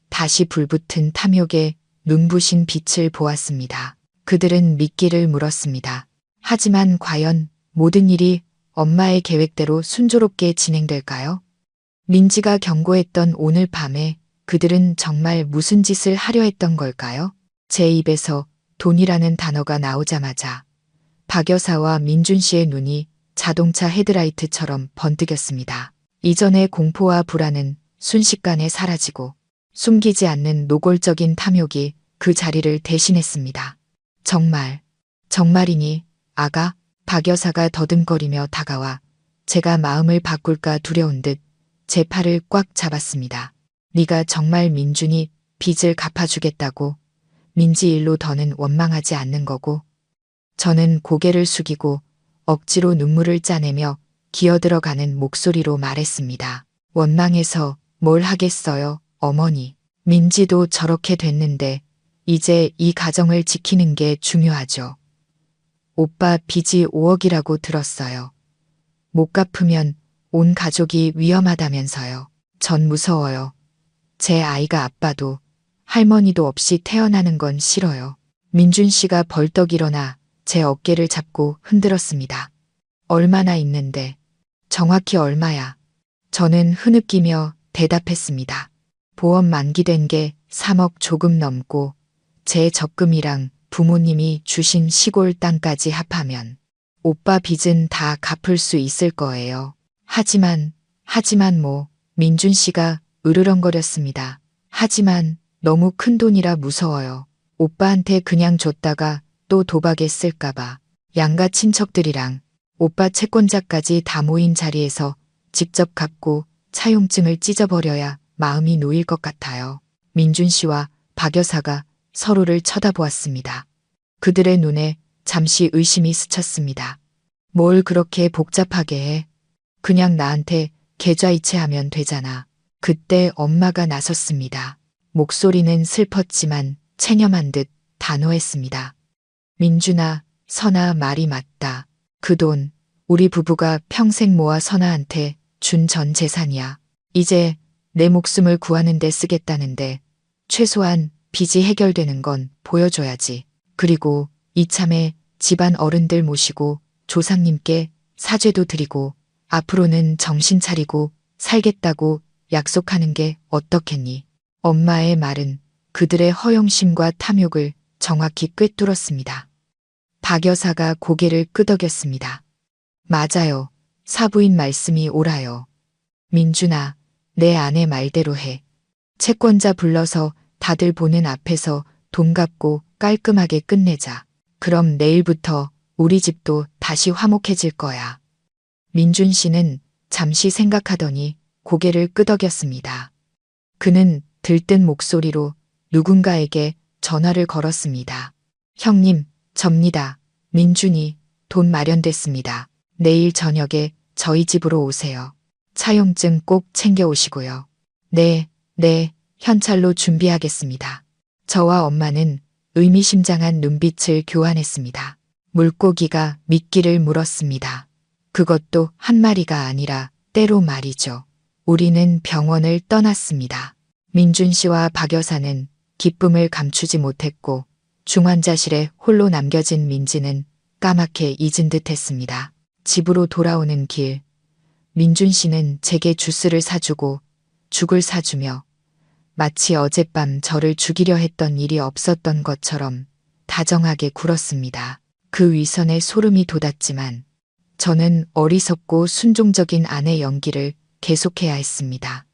다시 불붙은 탐욕의 눈부신 빛을 보았습니다. 그들은 미끼를 물었습니다. 하지만 과연 모든 일이 엄마의 계획대로 순조롭게 진행될까요? 민지가 경고했던 오늘 밤에 그들은 정말 무슨 짓을 하려 했던 걸까요? 제 입에서 돈이라는 단어가 나오자마자 박 여사와 민준 씨의 눈이 자동차 헤드라이트처럼 번뜩였습니다. 이전의 공포와 불안은 순식간에 사라지고 숨기지 않는 노골적인 탐욕이 그 자리를 대신했습니다. 정말이니 아가? 박 여사가 더듬거리며 다가와 제가 마음을 바꿀까 두려운 듯 제 팔을 꽉 잡았습니다. 네가 정말 민준이 빚을 갚아주겠다고? 민지 일로 더는 원망하지 않는 거고? 저는 고개를 숙이고 억지로 눈물을 짜내며 기어들어가는 목소리로 말했습니다. 원망해서 뭘 하겠어요, 어머니. 민지도 저렇게 됐는데 이제 이 가정을 지키는 게 중요하죠. 오빠 빚이 5억이라고 들었어요. 못 갚으면 온 가족이 위험하다면서요. 전 무서워요. 제 아이가 아빠도 할머니도 없이 태어나는 건 싫어요. 민준 씨가 벌떡 일어나 제 어깨를 잡고 흔들었습니다. 얼마나 있는데? 정확히 얼마야? 저는 흐느끼며 대답했습니다. 보험 만기된 게 3억 조금 넘고 제 적금이랑 부모님이 주신 시골 땅까지 합하면 오빠 빚은 다 갚을 수 있을 거예요. 하지만 민준 씨가 으르렁거렸습니다. 하지만 너무 큰 돈이라 무서워요. 오빠한테 그냥 줬다가 또 도박에 쓸까봐. 양가 친척들이랑 오빠 채권자까지 다 모인 자리에서 직접 갚고 차용증을 찢어버려야 마음이 놓일 것 같아요. 민준 씨와 박 여사가 서로를 쳐다보았습니다. 그들의 눈에 잠시 의심이 스쳤습니다. 뭘 그렇게 복잡하게 해? 그냥 나한테 계좌이체하면 되잖아. 그때 엄마가 나섰습니다. 목소리는 슬펐지만 체념한 듯 단호했습니다. 민준아, 선아 말이 맞다. 그 돈, 우리 부부가 평생 모아 선아한테 준 전 재산이야. 이제 내 목숨을 구하는 데 쓰겠다는데 최소한 빚이 해결되는 건 보여줘야지. 그리고 이참에 집안 어른들 모시고 조상님께 사죄도 드리고 앞으로는 정신 차리고 살겠다고 약속하는 게 어떻겠니? 엄마의 말은 그들의 허영심과 탐욕을 정확히 꿰뚫었습니다. 박 여사가 고개를 끄덕였습니다. 맞아요. 사부인 말씀이 옳아요. 민준아, 내 아내 말대로 해. 채권자 불러서 다들 보는 앞에서 돈 갚고 깔끔하게 끝내자. 그럼 내일부터 우리 집도 다시 화목해질 거야. 민준 씨는 잠시 생각하더니 고개를 끄덕였습니다. 그는 들뜬 목소리로 누군가에게 전화를 걸었습니다. 형님, 접니다. 민준이 돈 마련됐습니다. 내일 저녁에 저희 집으로 오세요. 차용증 꼭 챙겨오시고요. 네, 현찰로 준비하겠습니다. 저와 엄마는 의미심장한 눈빛을 교환했습니다. 물고기가 미끼를 물었습니다. 그것도 한 마리가 아니라 때로 말이죠. 우리는 병원을 떠났습니다. 민준 씨와 박 여사는 기쁨을 감추지 못했고 중환자실에 홀로 남겨진 민지는 까맣게 잊은 듯 했습니다. 집으로 돌아오는 길, 민준 씨는 제게 주스를 사주고 죽을 사주며 마치 어젯밤 저를 죽이려 했던 일이 없었던 것처럼 다정하게 굴었습니다. 그 위선에 소름이 돋았지만 저는 어리석고 순종적인 아내 연기를 계속해야 했습니다.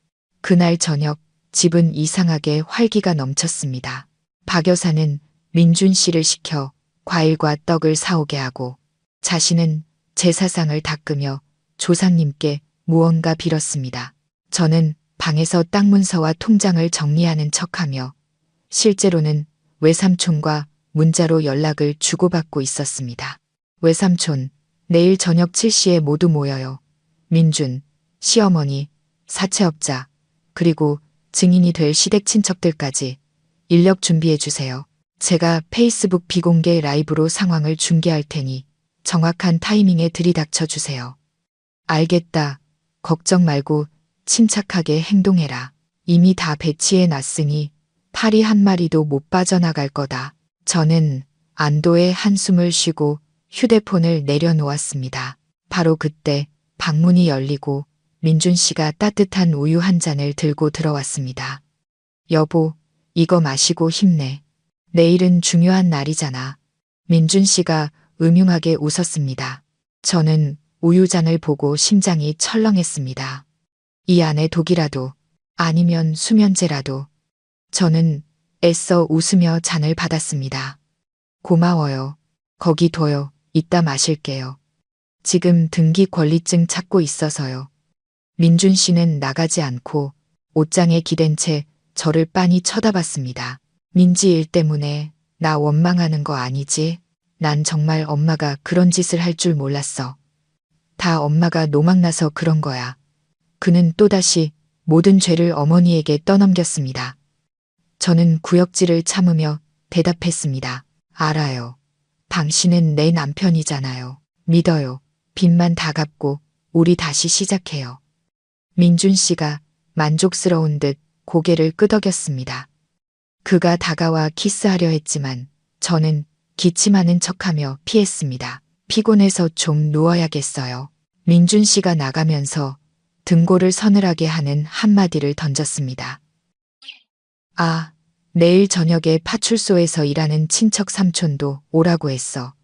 그날 저녁 집은 이상하게 활기가 넘쳤습니다. 박 여사는 민준 씨를 시켜 과일과 떡을 사오게 하고 자신은 제사상을 닦으며 조상님께 무언가 빌었습니다. 저는 방에서 땅 문서와 통장을 정리하는 척하며 실제로는 외삼촌과 문자로 연락을 주고받고 있었습니다. 외삼촌, 내일 저녁 7시에 모두 모여요. 민준, 시어머니, 사채업자, 그리고 증인이 될 시댁 친척들까지 인력 준비해 주세요. 제가 페이스북 비공개 라이브로 상황을 중계할 테니 정확한 타이밍에 들이닥쳐 주세요. 알겠다. 걱정 말고 침착하게 행동해라. 이미 다 배치해 놨으니 파리 한 마리도 못 빠져나갈 거다. 저는 안도의 한숨을 쉬고 휴대폰을 내려놓았습니다. 바로 그때 방문이 열리고 민준 씨가 따뜻한 우유 한 잔을 들고 들어왔습니다. 여보, 이거 마시고 힘내. 내일은 중요한 날이잖아. 민준 씨가 음흉하게 웃었습니다. 저는 우유잔을 보고 심장이 철렁했습니다. 이 안에 독이라도 아니면 수면제라도. 저는 애써 웃으며 잔을 받았습니다. 고마워요. 거기 둬요. 이따 마실게요. 지금 등기 권리증 찾고 있어서요. 민준 씨는 나가지 않고 옷장에 기댄 채 저를 빤히 쳐다봤습니다. 민지 일 때문에 나 원망하는 거 아니지? 난 정말 엄마가 그런 짓을 할 줄 몰랐어. 다 엄마가 노망나서 그런 거야. 그는 또다시 모든 죄를 어머니에게 떠넘겼습니다. 저는 구역질을 참으며 대답했습니다. 알아요. 당신은 내 남편이잖아요. 믿어요. 빚만 다 갚고 우리 다시 시작해요. 민준 씨가 만족스러운 듯 고개를 끄덕였습니다. 그가 다가와 키스하려 했지만 저는 기침하는 척하며 피했습니다. 피곤해서 좀 누워야겠어요. 민준 씨가 나가면서 등골을 서늘하게 하는 한마디를 던졌습니다. 아, 내일 저녁에 파출소에서 일하는 친척 삼촌도 오라고 했어.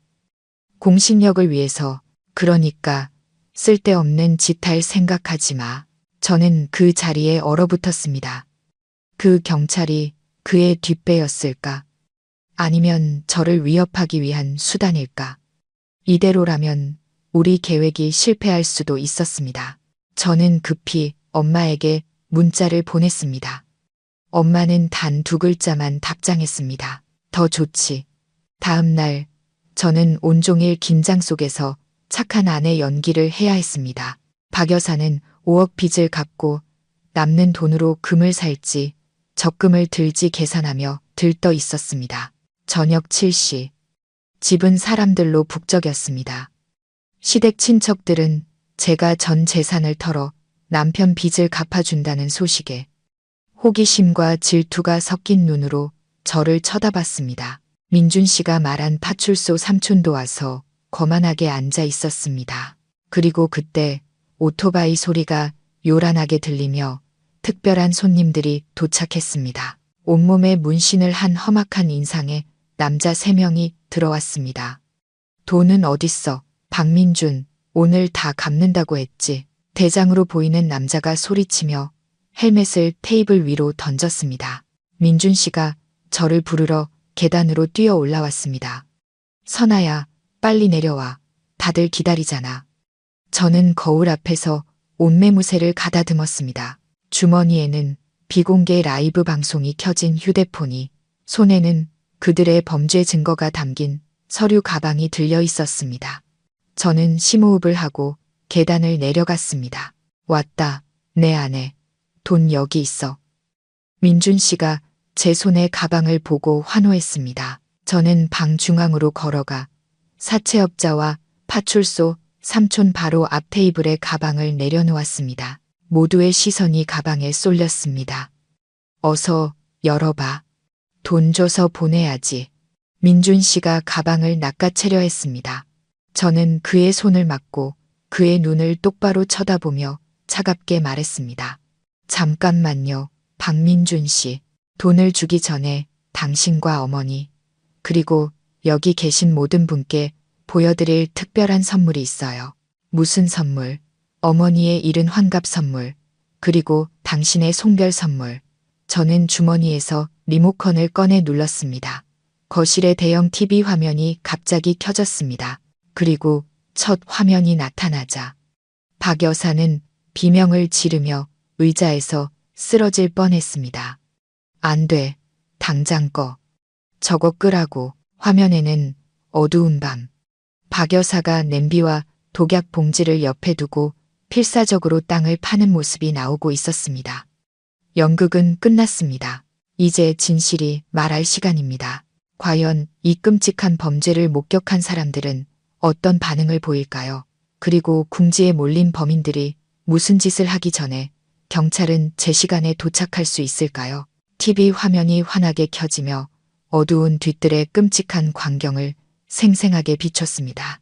공신력을 위해서. 그러니까 쓸데없는 짓 할 생각하지 마. 저는 그 자리에 얼어붙었습니다. 그 경찰이 그의 뒷배였을까? 아니면 저를 위협하기 위한 수단일까? 이대로라면 우리 계획이 실패할 수도 있었습니다. 저는 급히 엄마에게 문자를 보냈습니다. 엄마는 단 2글자만 답장했습니다. 더 좋지. 다음 날 저는 온종일 긴장 속에서 착한 아내 연기를 해야 했습니다. 박 여사는 5억 빚을 갚고 남는 돈으로 금을 살지 적금을 들지 계산하며 들떠 있었습니다. 저녁 7시. 집은 사람들로 북적였습니다. 시댁 친척들은 제가 전 재산을 털어 남편 빚을 갚아준다는 소식에 호기심과 질투가 섞인 눈으로 저를 쳐다봤습니다. 민준 씨가 말한 파출소 삼촌도 와서 거만하게 앉아 있었습니다. 그리고 그때 오토바이 소리가 요란하게 들리며 특별한 손님들이 도착했습니다. 온몸에 문신을 한 험악한 인상의 남자 3명이 들어왔습니다. 돈은 어딨어? 박민준, 오늘 다 갚는다고 했지. 대장으로 보이는 남자가 소리치며 헬멧을 테이블 위로 던졌습니다. 민준 씨가 저를 부르러 계단으로 뛰어 올라왔습니다. 선아야, 빨리 내려와. 다들 기다리잖아. 저는 거울 앞에서 옷매무새를 가다듬었습니다. 주머니에는 비공개 라이브 방송이 켜진 휴대폰이, 손에는 그들의 범죄 증거가 담긴 서류 가방이 들려 있었습니다. 저는 심호흡을 하고 계단을 내려갔습니다. 왔다, 내 아내. 돈 여기 있어. 민준 씨가 제 손에 가방을 보고 환호했습니다. 저는 방 중앙으로 걸어가 사채업자와 파출소 삼촌 바로 앞 테이블에 가방을 내려놓았습니다. 모두의 시선이 가방에 쏠렸습니다. 어서 열어봐. 돈 줘서 보내야지. 민준 씨가 가방을 낚아채려 했습니다. 저는 그의 손을 막고 그의 눈을 똑바로 쳐다보며 차갑게 말했습니다. 잠깐만요, 박민준 씨. 돈을 주기 전에 당신과 어머니, 그리고 여기 계신 모든 분께 보여드릴 특별한 선물이 있어요. 무슨 선물? 어머니의 잃은 환갑 선물, 그리고 당신의 송별 선물. 저는 주머니에서 리모컨을 꺼내 눌렀습니다. 거실의 대형 TV 화면이 갑자기 켜졌습니다. 그리고 첫 화면이 나타나자 박 여사는 비명을 지르며 의자에서 쓰러질 뻔했습니다. 안 돼. 당장 꺼. 저거 끄라고. 화면에는 어두운 밤. 박 여사가 냄비와 독약 봉지를 옆에 두고 필사적으로 땅을 파는 모습이 나오고 있었습니다. 연극은 끝났습니다. 이제 진실이 말할 시간입니다. 과연 이 끔찍한 범죄를 목격한 사람들은 어떤 반응을 보일까요? 그리고 궁지에 몰린 범인들이 무슨 짓을 하기 전에 경찰은 제 시간에 도착할 수 있을까요? TV 화면이 환하게 켜지며 어두운 뒤뜰의 끔찍한 광경을 생생하게 비췄습니다.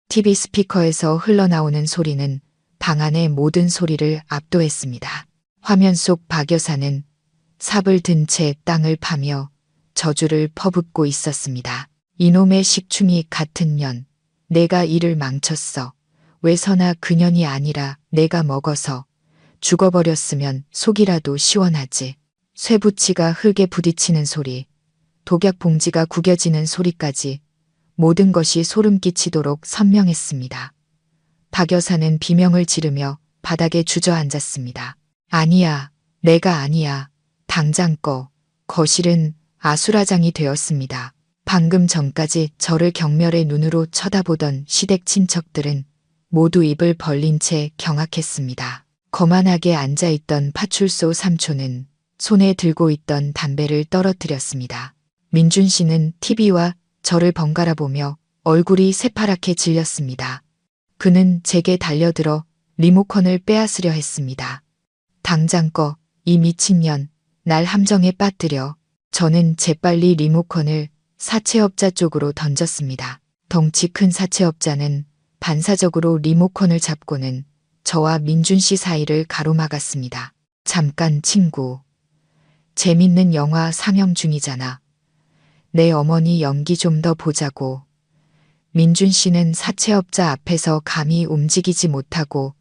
TV 스피커에서 흘러나오는 소리는 방 안의 모든 소리를 압도했습니다. 화면 속 박 여사는 삽을 든 채 땅을 파며 저주를 퍼붓고 있었습니다. 이놈의 식충이 같은 년, 내가 이를 망쳤어. 왜 선아 그년이 아니라 내가 먹어서 죽어버렸으면 속이라도 시원하지. 쇠붙이가 흙에 부딪히는 소리, 독약 봉지가 구겨지는 소리까지 모든 것이 소름 끼치도록 선명했습니다. 박 여사는 비명을 지르며 바닥에 주저앉았습니다. 아니야, 내가 아니야. 당장 꺼. 거실은 아수라장이 되었습니다. 방금 전까지 저를 경멸의 눈으로 쳐다보던 시댁 친척들은 모두 입을 벌린 채 경악했습니다. 거만하게 앉아있던 파출소 삼촌은 손에 들고 있던 담배를 떨어뜨렸습니다. 민준 씨는 TV와 저를 번갈아 보며 얼굴이 새파랗게 질렸습니다. 그는 제게 달려들어 리모컨을 빼앗으려 했습니다. 당장 꺼, 이 미친년, 날 함정에 빠뜨려. 저는 재빨리 리모컨을 사채업자 쪽으로 던졌습니다. 덩치 큰 사채업자는 반사적으로 리모컨을 잡고는 저와 민준 씨 사이를 가로막았습니다. 잠깐 친구. 재밌는 영화 상영 중이잖아. 내 어머니 연기 좀 더 보자고. 민준 씨는 사채업자 앞에서 감히 움직이지 못하고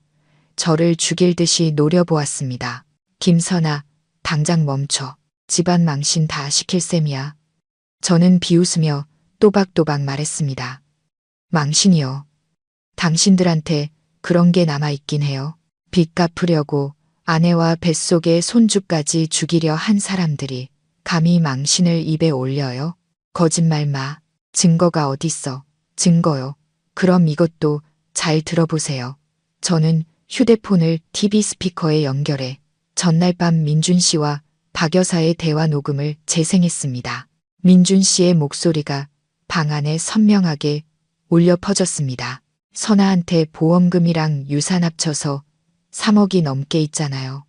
저를 죽일 듯이 노려보았습니다. 김선아, 당장 멈춰. 집안 망신 다 시킬 셈이야. 저는 비웃으며 또박또박 말했습니다. 망신이요. 당신들한테 그런 게 남아있긴 해요. 빚 갚으려고 아내와 뱃속의 손주까지 죽이려 한 사람들이 감히 망신을 입에 올려요. 거짓말 마. 증거가 어딨어. 증거요. 그럼 이것도 잘 들어보세요. 저는 휴대폰을 TV 스피커에 연결해 전날 밤 민준 씨와 박 여사의 대화 녹음을 재생했습니다. 민준 씨의 목소리가 방 안에 선명하게 울려 퍼졌습니다. 선아한테 보험금이랑 유산 합쳐서 3억이 넘게 있잖아요.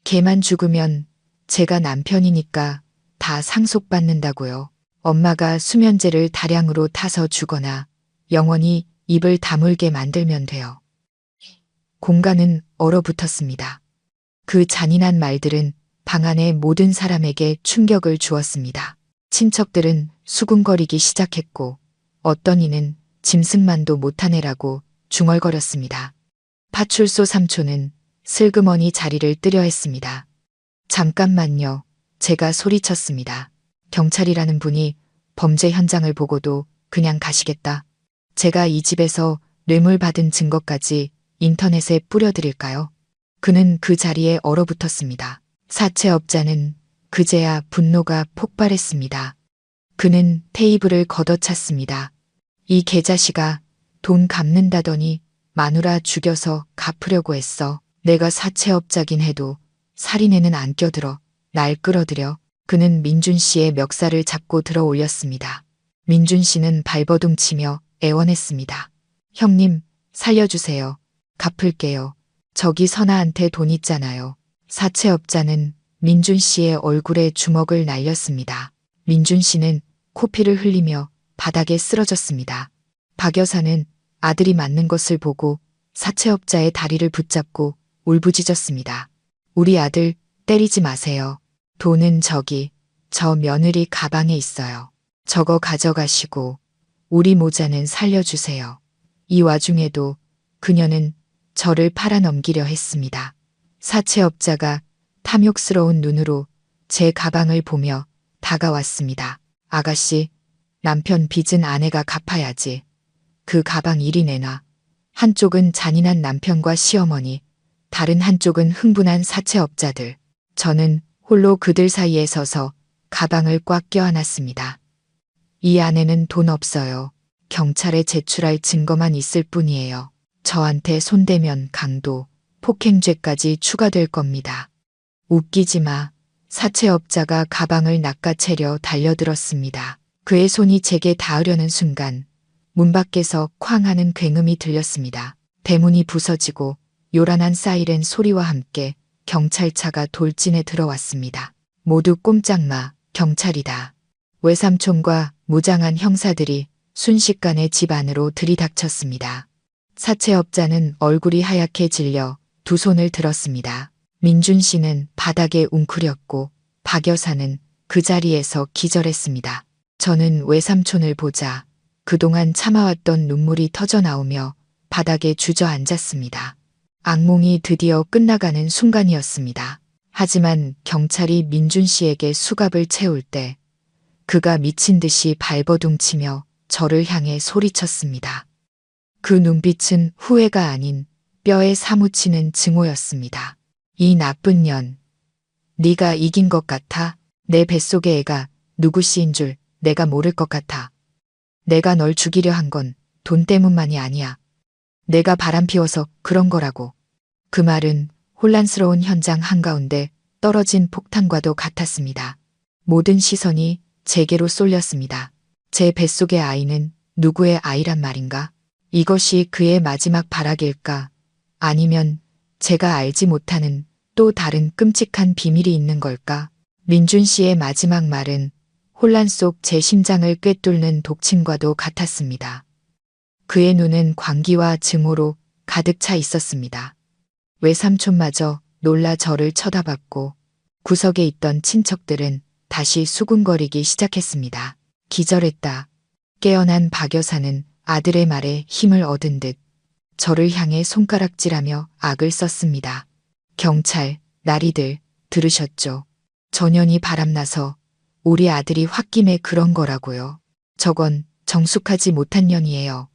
걔만 죽으면 제가 남편이니까 다 상속받는다고요. 엄마가 수면제를 다량으로 타서 주거나 영원히 입을 다물게 만들면 돼요. 공간은 얼어붙었습니다. 그 잔인한 말들은 방 안의 모든 사람에게 충격을 주었습니다. 친척들은 수군거리기 시작했고 어떤 이는 짐승만도 못한 애라고 중얼거렸습니다. 파출소 삼촌은 슬그머니 자리를 뜨려 했습니다. 잠깐만요. 제가 소리쳤습니다. 경찰이라는 분이 범죄 현장을 보고도 그냥 가시겠다. 제가 이 집에서 뇌물 받은 증거까지 인터넷에 뿌려드릴까요? 그는 그 자리에 얼어붙었습니다. 사채업자는 그제야 분노가 폭발했습니다. 그는 테이블을 걷어찼습니다. 이 개자식아, 돈 갚는다더니 마누라 죽여서 갚으려고 했어. 내가 사채업자긴 해도 살인에는 안 껴들어. 날 끌어들여. 그는 민준 씨의 멱살을 잡고 들어 올렸습니다. 민준 씨는 발버둥치며 애원했습니다. 형님, 살려주세요. 갚을게요. 저기 선아한테 돈 있잖아요. 사채업자는 민준 씨의 얼굴에 주먹을 날렸습니다. 민준 씨는 코피를 흘리며 바닥에 쓰러졌습니다. 박 여사는 아들이 맞는 것을 보고 사채업자의 다리를 붙잡고 울부짖었습니다. 우리 아들 때리지 마세요. 돈은 저기 저 며느리 가방에 있어요. 저거 가져가시고 우리 모자는 살려주세요. 이 와중에도 그녀는 저를 팔아넘기려 했습니다. 사채업자가 탐욕스러운 눈으로 제 가방을 보며 다가왔습니다. 아가씨, 남편 빚은 아내가 갚아야지. 그 가방 이리 내놔. 한쪽은 잔인한 남편과 시어머니, 다른 한쪽은 흥분한 사채업자들. 저는 홀로 그들 사이에 서서 가방을 꽉 껴안았습니다. 이 안에는 돈 없어요. 경찰에 제출할 증거만 있을 뿐이에요. 저한테 손대면 강도, 폭행죄까지 추가될 겁니다. 웃기지 마. 사채업자가 가방을 낚아채려 달려들었습니다. 그의 손이 제게 닿으려는 순간 문 밖에서 쾅 하는 굉음이 들렸습니다. 대문이 부서지고 요란한 사이렌 소리와 함께 경찰차가 돌진해 들어왔습니다. 모두 꼼짝 마, 경찰이다. 외삼촌과 무장한 형사들이 순식간에 집 안으로 들이닥쳤습니다. 사채업자는 얼굴이 하얗게 질려 두 손을 들었습니다. 민준 씨는 바닥에 웅크렸고 박 여사는 그 자리에서 기절했습니다. 저는 외삼촌을 보자 그동안 참아왔던 눈물이 터져나오며 바닥에 주저앉았습니다. 악몽이 드디어 끝나가는 순간이었습니다. 하지만 경찰이 민준 씨에게 수갑을 채울 때 그가 미친 듯이 발버둥치며 저를 향해 소리쳤습니다. 그 눈빛은 후회가 아닌 뼈에 사무치는 증오였습니다. 이 나쁜 년, 네가 이긴 것 같아? 내 뱃속의 애가 누구 씨인 줄 내가 모를 것 같아. 내가 널 죽이려 한 건 돈 때문만이 아니야. 내가 바람피워서 그런 거라고. 그 말은 혼란스러운 현장 한가운데 떨어진 폭탄과도 같았습니다. 모든 시선이 제게로 쏠렸습니다. 제 뱃속의 아이는 누구의 아이란 말인가? 이것이 그의 마지막 발악일까? 아니면 제가 알지 못하는 또 다른 끔찍한 비밀이 있는 걸까? 민준 씨의 마지막 말은 혼란 속 제 심장을 꿰뚫는 독침과도 같았습니다. 그의 눈은 광기와 증오로 가득 차 있었습니다. 외삼촌마저 놀라 저를 쳐다봤고 구석에 있던 친척들은 다시 수군거리기 시작했습니다. 기절했다. 깨어난 박 여사는 아들의 말에 힘을 얻은 듯 저를 향해 손가락질하며 악을 썼습니다. 경찰, 나리들, 들으셨죠? 전연이 바람나서 우리 아들이 홧김에 그런 거라고요. 저건 정숙하지 못한 년이에요.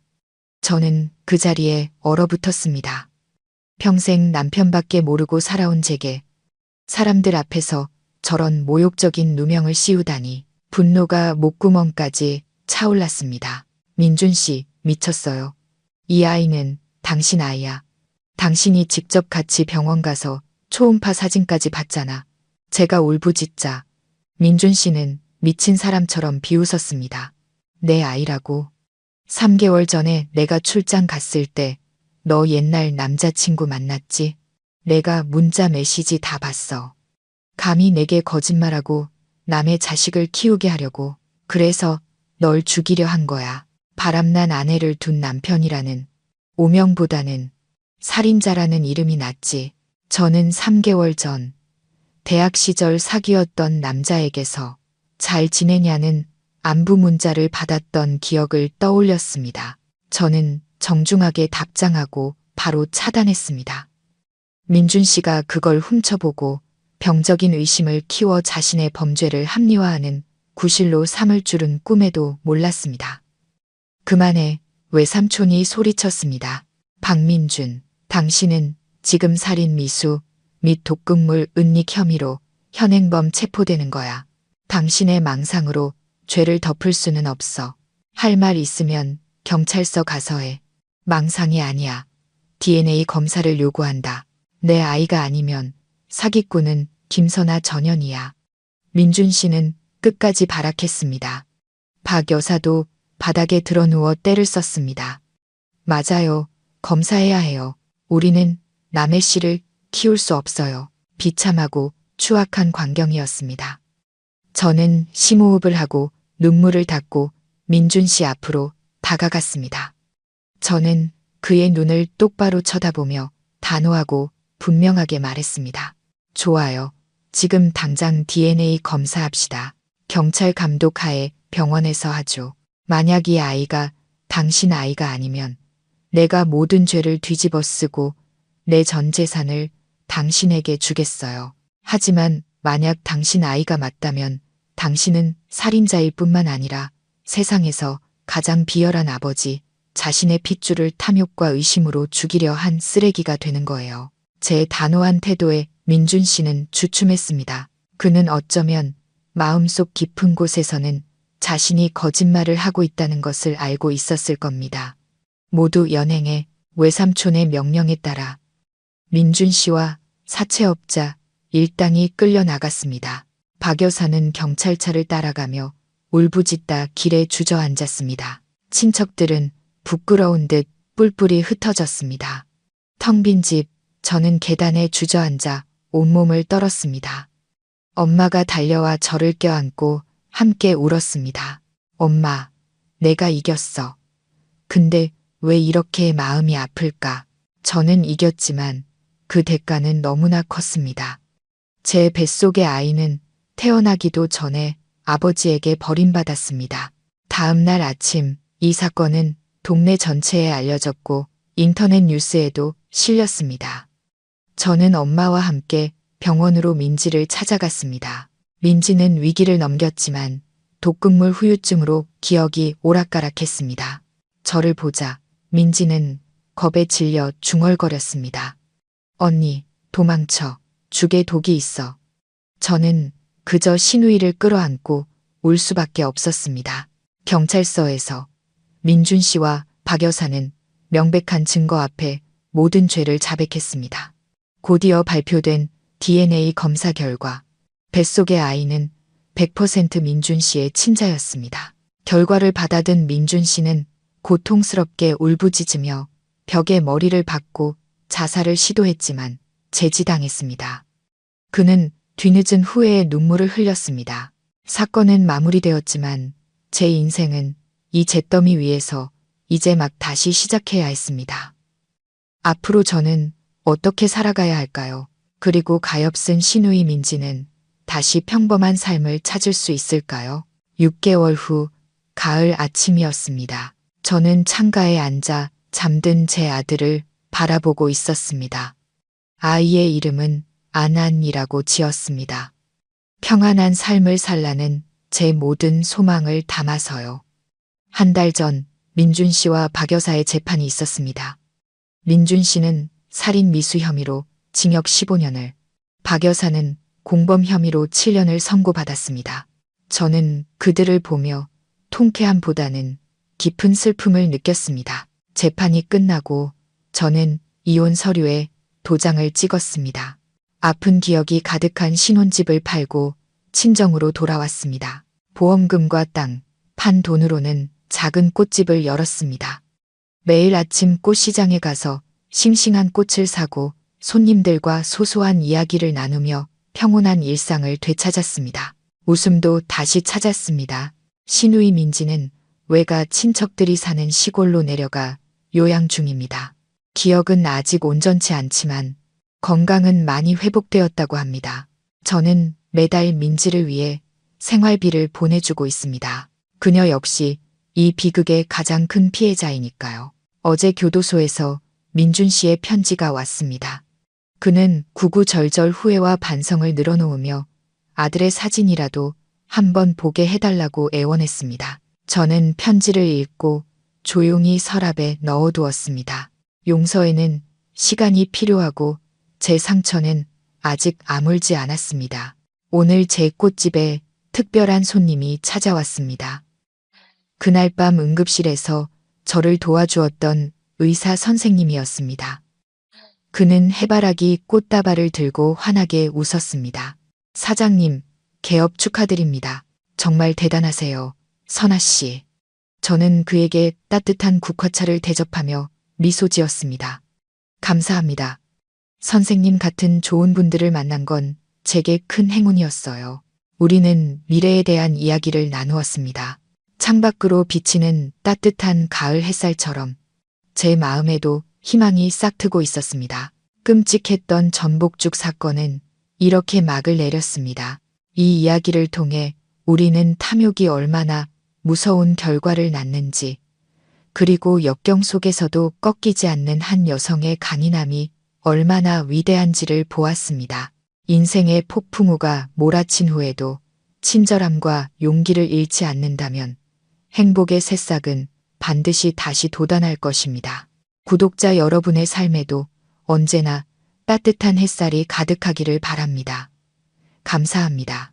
저는 그 자리에 얼어붙었습니다. 평생 남편밖에 모르고 살아온 제게 사람들 앞에서 저런 모욕적인 누명을 씌우다니 분노가 목구멍까지 차올랐습니다. 민준 씨, 미쳤어요. 이 아이는 당신 아이야. 당신이 직접 같이 병원 가서 초음파 사진까지 봤잖아. 제가 울부짖자 민준 씨는 미친 사람처럼 비웃었습니다. 내 아이라고. 3개월 전에 내가 출장 갔을 때 너 옛날 남자친구 만났지? 내가 문자 메시지 다 봤어. 감히 내게 거짓말하고 남의 자식을 키우게 하려고. 그래서 널 죽이려 한 거야. 바람난 아내를 둔 남편이라는 오명보다는 살인자라는 이름이 낫지. 저는 3개월 전 대학 시절 사귀었던 남자에게서 잘 지내냐는 안부 문자를 받았던 기억을 떠올렸습니다. 저는 정중하게 답장하고 바로 차단했습니다. 민준 씨가 그걸 훔쳐보고 병적인 의심을 키워 자신의 범죄를 합리화하는 구실로 삼을 줄은 꿈에도 몰랐습니다. 그만해, 외삼촌이 소리쳤습니다. 박민준, 당신은 지금 살인 미수 및 독극물 은닉 혐의로 현행범 체포되는 거야. 당신의 망상으로 죄를 덮을 수는 없어. 할 말 있으면 경찰서 가서 해. 망상이 아니야. DNA 검사를 요구한다. 내 아이가 아니면 사기꾼은 김선아 전현이야. 민준 씨는 끝까지 발악했습니다. 박 여사도 바닥에 드러누워 떼를 썼습니다. 맞아요. 검사해야 해요. 우리는 남의 씨를 키울 수 없어요. 비참하고 추악한 광경이었습니다. 저는 심호흡을 하고 눈물을 닦고 민준 씨 앞으로 다가갔습니다. 저는 그의 눈을 똑바로 쳐다보며 단호하고 분명하게 말했습니다. 좋아요. 지금 당장 DNA 검사합시다. 경찰 감독 하에 병원에서 하죠. 만약 이 아이가 당신 아이가 아니면 내가 모든 죄를 뒤집어 쓰고 내 전 재산을 당신에게 주겠어요. 하지만 만약 당신 아이가 맞다면 당신은 살인자일 뿐만 아니라 세상에서 가장 비열한 아버지, 자신의 핏줄을 탐욕과 의심으로 죽이려 한 쓰레기가 되는 거예요. 제 단호한 태도에 민준 씨는 주춤했습니다. 그는 어쩌면 마음속 깊은 곳에서는 자신이 거짓말을 하고 있다는 것을 알고 있었을 겁니다. 모두 연행해 외삼촌의 명령에 따라 민준 씨와 사채업자 일당이 끌려 나갔습니다. 박 여사는 경찰차를 따라가며 울부짖다 길에 주저앉았습니다. 친척들은 부끄러운 듯 뿔뿔이 흩어졌습니다. 텅 빈 집, 저는 계단에 주저앉아 온몸을 떨었습니다. 엄마가 달려와 저를 껴안고 함께 울었습니다. 엄마, 내가 이겼어. 근데 왜 이렇게 마음이 아플까? 저는 이겼지만 그 대가는 너무나 컸습니다. 제 뱃속의 아이는 태어나기도 전에 아버지에게 버림받았습니다. 다음 날 아침 이 사건은 동네 전체에 알려졌고 인터넷 뉴스에도 실렸습니다. 저는 엄마와 함께 병원으로 민지를 찾아갔습니다. 민지는 위기를 넘겼지만 독극물 후유증으로 기억이 오락가락했습니다. 저를 보자 민지는 겁에 질려 중얼거렸습니다. 언니, 도망쳐. 죽에 독이 있어. 저는 그저 신우이를 끌어안고 울 수밖에 없었습니다. 경찰서에서 민준 씨와 박 여사는 명백한 증거 앞에 모든 죄를 자백했습니다. 곧이어 발표된 DNA 검사 결과 뱃속의 아이는 100% 민준 씨의 친자였습니다. 결과를 받아든 민준 씨는 고통스럽게 울부짖으며 벽에 머리를 박고 자살을 시도했지만 제지당했습니다. 그는 뒤늦은 후회의 눈물을 흘렸습니다. 사건은 마무리되었지만 제 인생은 이 잿더미 위에서 이제 막 다시 시작해야 했습니다. 앞으로 저는 어떻게 살아가야 할까요? 그리고 가엾은 신우이 민지는 다시 평범한 삶을 찾을 수 있을까요? 6개월 후 가을 아침이었습니다. 저는 창가에 앉아 잠든 제 아들을 바라보고 있었습니다. 아이의 이름은 아난이라고 지었습니다. 평안한 삶을 살라는 제 모든 소망을 담아서요. 한 달 전 민준 씨와 박 여사의 재판이 있었습니다. 민준 씨는 살인 미수 혐의로 징역 15년을, 박 여사는 공범 혐의로 7년을 선고받았습니다. 저는 그들을 보며 통쾌함보다는 깊은 슬픔을 느꼈습니다. 재판이 끝나고 저는 이혼 서류에 도장을 찍었습니다. 아픈 기억이 가득한 신혼집을 팔고 친정으로 돌아왔습니다. 보험금과 땅, 판 돈으로는 작은 꽃집을 열었습니다. 매일 아침 꽃시장에 가서 싱싱한 꽃을 사고 손님들과 소소한 이야기를 나누며 평온한 일상을 되찾았습니다. 웃음도 다시 찾았습니다. 시누이 민지는 외가 친척들이 사는 시골로 내려가 요양 중입니다. 기억은 아직 온전치 않지만 건강은 많이 회복되었다고 합니다. 저는 매달 민지를 위해 생활비를 보내주고 있습니다. 그녀 역시 이 비극의 가장 큰 피해자이니까요. 어제 교도소에서 민준 씨의 편지가 왔습니다. 그는 구구절절 후회와 반성을 늘어놓으며 아들의 사진이라도 한번 보게 해달라고 애원했습니다. 저는 편지를 읽고 조용히 서랍에 넣어두었습니다. 용서에는 시간이 필요하고 제 상처는 아직 아물지 않았습니다. 오늘 제 꽃집에 특별한 손님이 찾아왔습니다. 그날 밤 응급실에서 저를 도와주었던 의사 선생님이었습니다. 그는 해바라기 꽃다발을 들고 환하게 웃었습니다. 사장님, 개업 축하드립니다. 정말 대단하세요, 선아 씨. 저는 그에게 따뜻한 국화차를 대접하며 미소 지었습니다. 감사합니다. 선생님 같은 좋은 분들을 만난 건 제게 큰 행운이었어요. 우리는 미래에 대한 이야기를 나누었습니다. 창밖으로 비치는 따뜻한 가을 햇살처럼 제 마음에도 희망이 싹트고 있었습니다. 끔찍했던 전복죽 사건은 이렇게 막을 내렸습니다. 이 이야기를 통해 우리는 탐욕이 얼마나 무서운 결과를 낳는지, 그리고 역경 속에서도 꺾이지 않는 한 여성의 강인함이 얼마나 위대한지를 보았습니다. 인생의 폭풍우가 몰아친 후에도 친절함과 용기를 잃지 않는다면 행복의 새싹은 반드시 다시 돋아날 것입니다. 구독자 여러분의 삶에도 언제나 따뜻한 햇살이 가득하기를 바랍니다. 감사합니다.